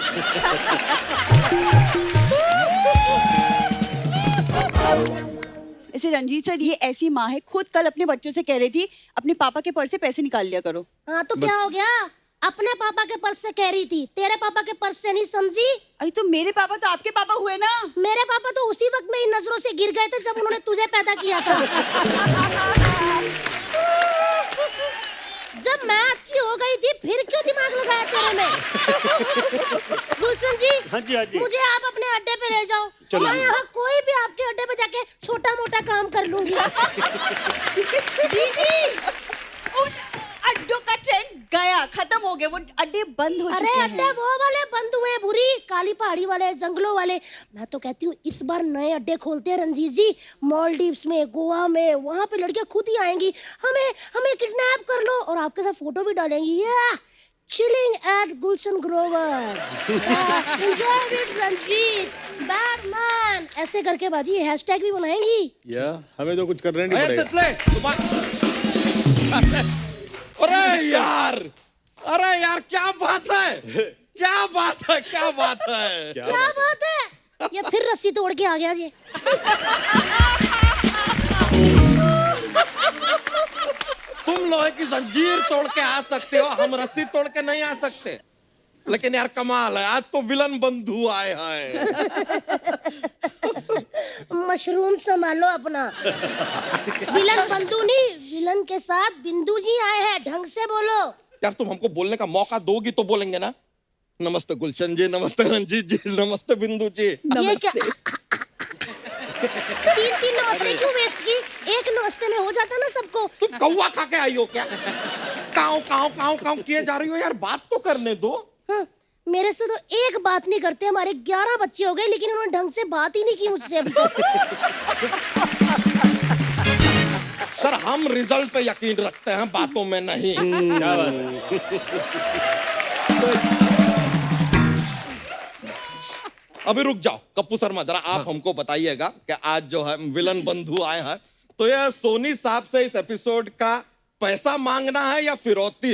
ऐसे रंजीत सर, ये ऐसी माँ है, खुद कल अपने बच्चों से कह रही थी अपने पापा के पर्स से पैसे निकाल लिया करो। हाँ तो क्या हो गया? अपने पापा के पर्स से कह रही थी, तेरे पापा के पर्स से नहीं, समझी? अरे तो मेरे पापा तो आपके पापा हुए ना। मेरे पापा तो उसी वक्त में इन नजरों से गिर गए थे जब उन्होंने तुझे पैदा किया था। जब मैं अच्छी हो गई थी, फिर क्यों दिमाग लगाया तेरे में? गुलशन जी, हाँ जी, हाँ जी। मुझे आप अपने अड्डे पे ले जाओ। चलो। मैं यहाँ कोई भी आपके अड्डे पे जाके छोटा मोटा काम कर लूंगी। दीदी, उन अड्डों का ट्रेंड गया, खत्म हो गया, वो अड्डे बंद हो अरे चुके अड्डे हैं। वो वाले बंद हुए, बुरी काली पहाड़ी वाले, जंगलों वाले। मैं तो कहती हूँ इस बार नए अड्डे खोलते हैं रंजीत जी, मालदीव्स में, गोवा में। वहाँ पे लड़कियाँ खुद ही आएंगी, हमें किडनैप कर लो, और आपके साथ फोटो भी डालेंगी। Chilling at Gulshan Grover, enjoy with Ranjeet, Batman, ऐसे करके बाजी हैशटैग भी बनाएंगी। या हमें तो कुछ करना नहीं अरे पड़ेगा। तितले, अरे यार क्या बात है, क्या बात है, क्या बात है। क्या बात है? ये फिर रस्सी तोड़ के आ गया जी। तुम लोहे की जंजीर तोड़ के आ सकते हो, हम रस्सी तोड़ के नहीं आ सकते। लेकिन यार कमाल है, आज तो विलन बंधु आए हैं। मशरूम संभालो अपना। विलन बंधु नहीं, विलन के साथ बिंदु जी आए हैं, ढंग से बोलो। यार तुम हमको बोलने का मौका दोगी तो बोलेंगे ना। नमस्ते गुलशन जी, नमस्ते रंजीत जी, नमस्ते बिंदु जी। ये क्या? 3 नमस्ते क्यों वेस्ट की? एक नमस्ते में हो जाता ना सबको। तुम कौवा खा के आई हो क्या? काऊ काऊ काऊ काऊ किए जा रही हो यार, बात तो करने दो। हाँ, मेरे से तो एक बात नहीं करते, हमारे 11 बच्चे हो गए लेकिन उन्होंने ढंग से बात ही नहीं की मुझसे अभी तक। सर हम रिजल्ट पे यकीन रखते हैं, बातों में नहीं। क्या बात है? अभी रुक जाओ कप्पू शर्मा, जरा आप हमको बताइएगा कि आज जो है विलन बंधु आए हैं, तो यह सोनी साहब से इस एपिसोड का पैसा मांगना है या फिरौती?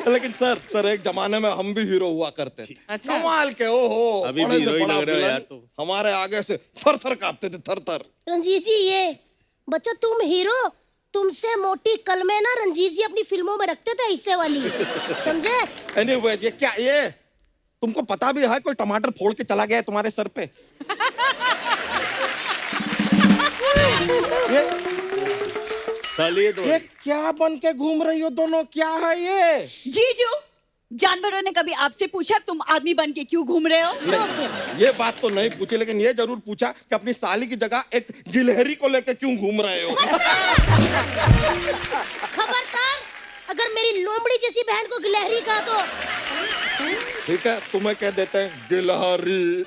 लेकिन सर एक जमाने में हम भी हीरो हुआ करते थे। अच्छा। कमाल के, ओहो, अभी बड़े भी से हीरो ही बड़ा लग रहे हो विलन यार तुम। हमारे आगे से थर थर कांपते थे, थर थर। रंजीत जी, ये बच्चा तुम हीरो, तुमसे मोटी कलमे ना रंजीत जी अपनी फिल्मों में रखते थे, इससे वाली, समझे? एनीवे, ये क्या, ये तुमको पता भी है कोई टमाटर फोड़ के चला गया है तुम्हारे सर पे? ये क्या बन के घूम रही हो दोनों, क्या है ये? जीजू, जानवरों ने कभी आपसे पूछा तुम आदमी बन के क्यों घूम रहे हो? नहीं, ये बात तो नहीं पूछी, लेकिन ये जरूर पूछा कि अपनी साली की जगह एक गिलहरी को लेके क्यों घूम रहे हो? खबरदार, अगर मेरी लोमड़ी जैसी बहन को गिलहरी कहा तो। ठीक है, तुम्हें कह देते हैं गिलहरी।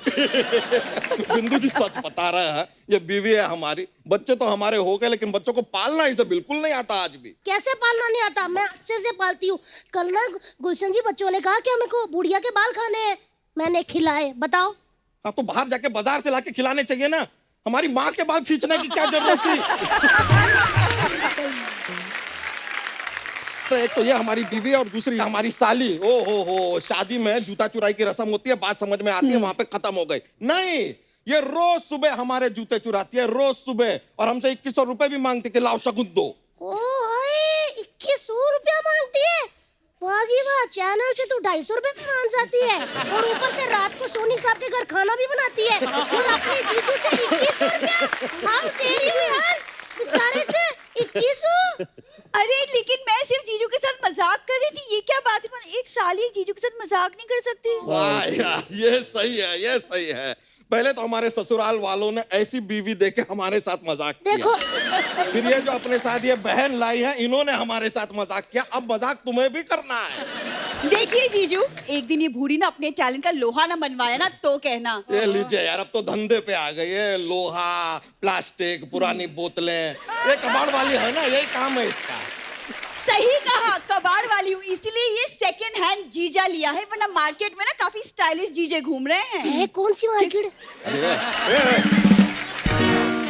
बिंदु जी सच बता रहे हैं, ये बीवी है हमारी, बच्चे तो हमारे हो गए लेकिन बच्चों को पालना इसे बिल्कुल नहीं आता आज भी। कैसे पालना नहीं आता? मैं अच्छे से पालती हूँ। कल ना गुलशन जी बच्चों ने कहा कि हमें को बुढ़िया के बाल खाने हैं, मैंने खिलाए, बताओ। हाँ, तो बाहर जाके बाजार से लाके खिलाने चाहिए ना, हमारी माँ के बाल खींचने की क्या जरूरत थी? तो एक तो ये हमारी बीवी और दूसरी हमारी साली। ओ हो, शादी में जूता चुराई की रस्म होती है, बात समझ में आती है, वहां पे खत्म हो गई। नहीं, ये रोज सुबह हमारे जूते चुराती है, रोज सुबह, और हमसे 2100 रुपए भी मांगती कि लाओ शगुन दो। ओ हाय, 2100 रुपया मांगती है? वाह जी वाह, चैनल से तू 250 रुपए में मान जाती है, और ऊपर से रात को सोनी साहब के घर खाना भी बनाती है, और अपने जीजू से 2100 रुपया। हम तेरी हो यार, सारे से 2100। अरे लेकिन मैं सिर्फ जीजू के साथ मजाक कर रही थी, ये क्या बात है? एक साली एक जीजू के साथ मजाक नहीं कर सकती? वाह यार, ये सही है, ये सही है। पहले तो हमारे ससुराल वालों ने ऐसी बीवी देके हमारे साथ मजाक किया, देखो, फिर ये जो अपने साथ ये बहन लाई है, इन्होंने हमारे साथ मजाक किया, अब मजाक तुम्हें भी करना है। देखिए जीजू, एक दिन ये बूढ़ी ना अपने टैलेंट का लोहा ना बनवाया ना तो कहना। ये लीजिए यार, अब तो धंधे पे आ गई है, लोहा, प्लास्टिक, पुरानी बोतलें, ये कबाड़ वाली है ना, यही काम है इसका। सही कहा, कबाड़ वाली हूँ, इसीलिए ये सेकंड हैंड जीजा लिया है, वरना मार्केट में ना काफी स्टाइलिश जीजे घूम रहे हैं। कौन सी मार्केट?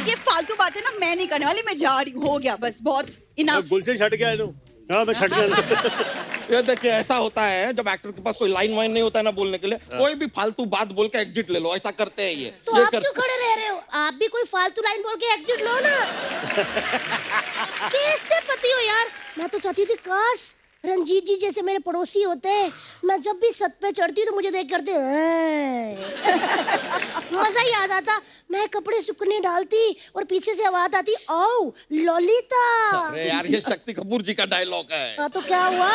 ये फालतू बातें ना मैं नहीं करने वाली, मैं जा रही हूँ, हो गया बस, बहुत इनफ। गुलशन छट गया है तू। हाँ मैं छट गया। ये देखिए, ऐसा होता है जब एक्टर के पास कोई लाइन वाइन नहीं होता है ना बोलने के लिए, कोई भी फालतू बात बोल के एग्जिट ले लो, ऐसा करते हैं ये। तो आप क्यों खड़े रह रहे हो? आप भी कोई फालतू लाइन बोल के एग्जिट लो ना। कैसे पति हो यार? मैं तो चाहती थी काश रंजीत जी जैसे मेरे पड़ोसी होते, मैं जब भी छत पे चढ़ती तो मुझे देख करते मजा ही आ जाता। मैं कपड़े सूखने डालती और पीछे से आवाज आती, ओ ललिता। अरे यार, ये शक्ति कपूर जी का डायलॉग है। हाँ तो क्या हुआ,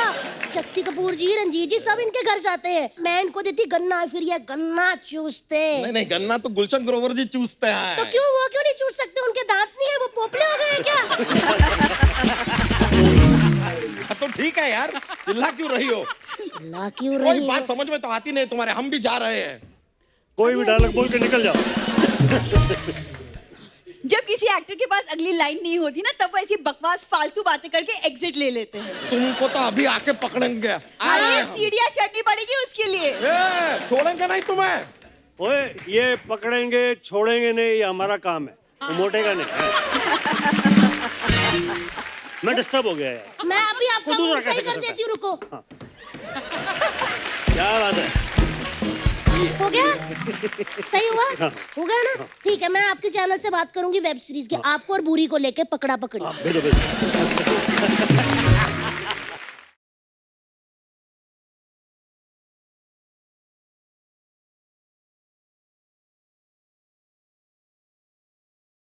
शक्ति कपूर जी, रंजीत जी सब इनके घर जाते हैं, मैं इनको देती गन्ना, फिर ये गन्ना चूसते। नहीं, गन्ना तो गुलशन ग्रोवर जी चूसते हैं। तो क्यों, वो क्यों नहीं चूस सकते? उनके दांत नहीं है, वो पोपले हो गए क्या? तो ठीक है यार, चिल्ला क्यों रही हो? चिल्ला क्यों रही कोई हो? बात समझ में तो आती नहीं तुम्हारे, हम भी जा रहे हैं। कोई भी डायलॉग बोल के निकल जाओ। जब किसी एक्टर के पास अगली लाइन नहीं होती ना, तब वो ऐसी बकवास फालतू बातें करके एग्जिट ले लेते हैं। तुमको तो अभी आके पकड़ेंगे। अरे सीढ़ियाँ चढ़नी पड़ेगी उसके लिए। छोड़ेंगे नहीं तुम्हें। ओए, ये पकड़ेंगे छोड़ेंगे नहीं, ये हमारा काम है, वो मोटेगा नहीं। मैं डिस्टर्ब हो गया यार। मैं अभी आपका दूसरा मूड सही कैसे कर कर देती हूँ, रुको। क्या बात है? हो गया? सही हुआ? हो गया ना? ठीक है, मैं आपके चैनल से बात करूंगी वेब सीरीज की, आपको और बुरी को लेके पकड़ा पकड़ी। भेजो भेजो।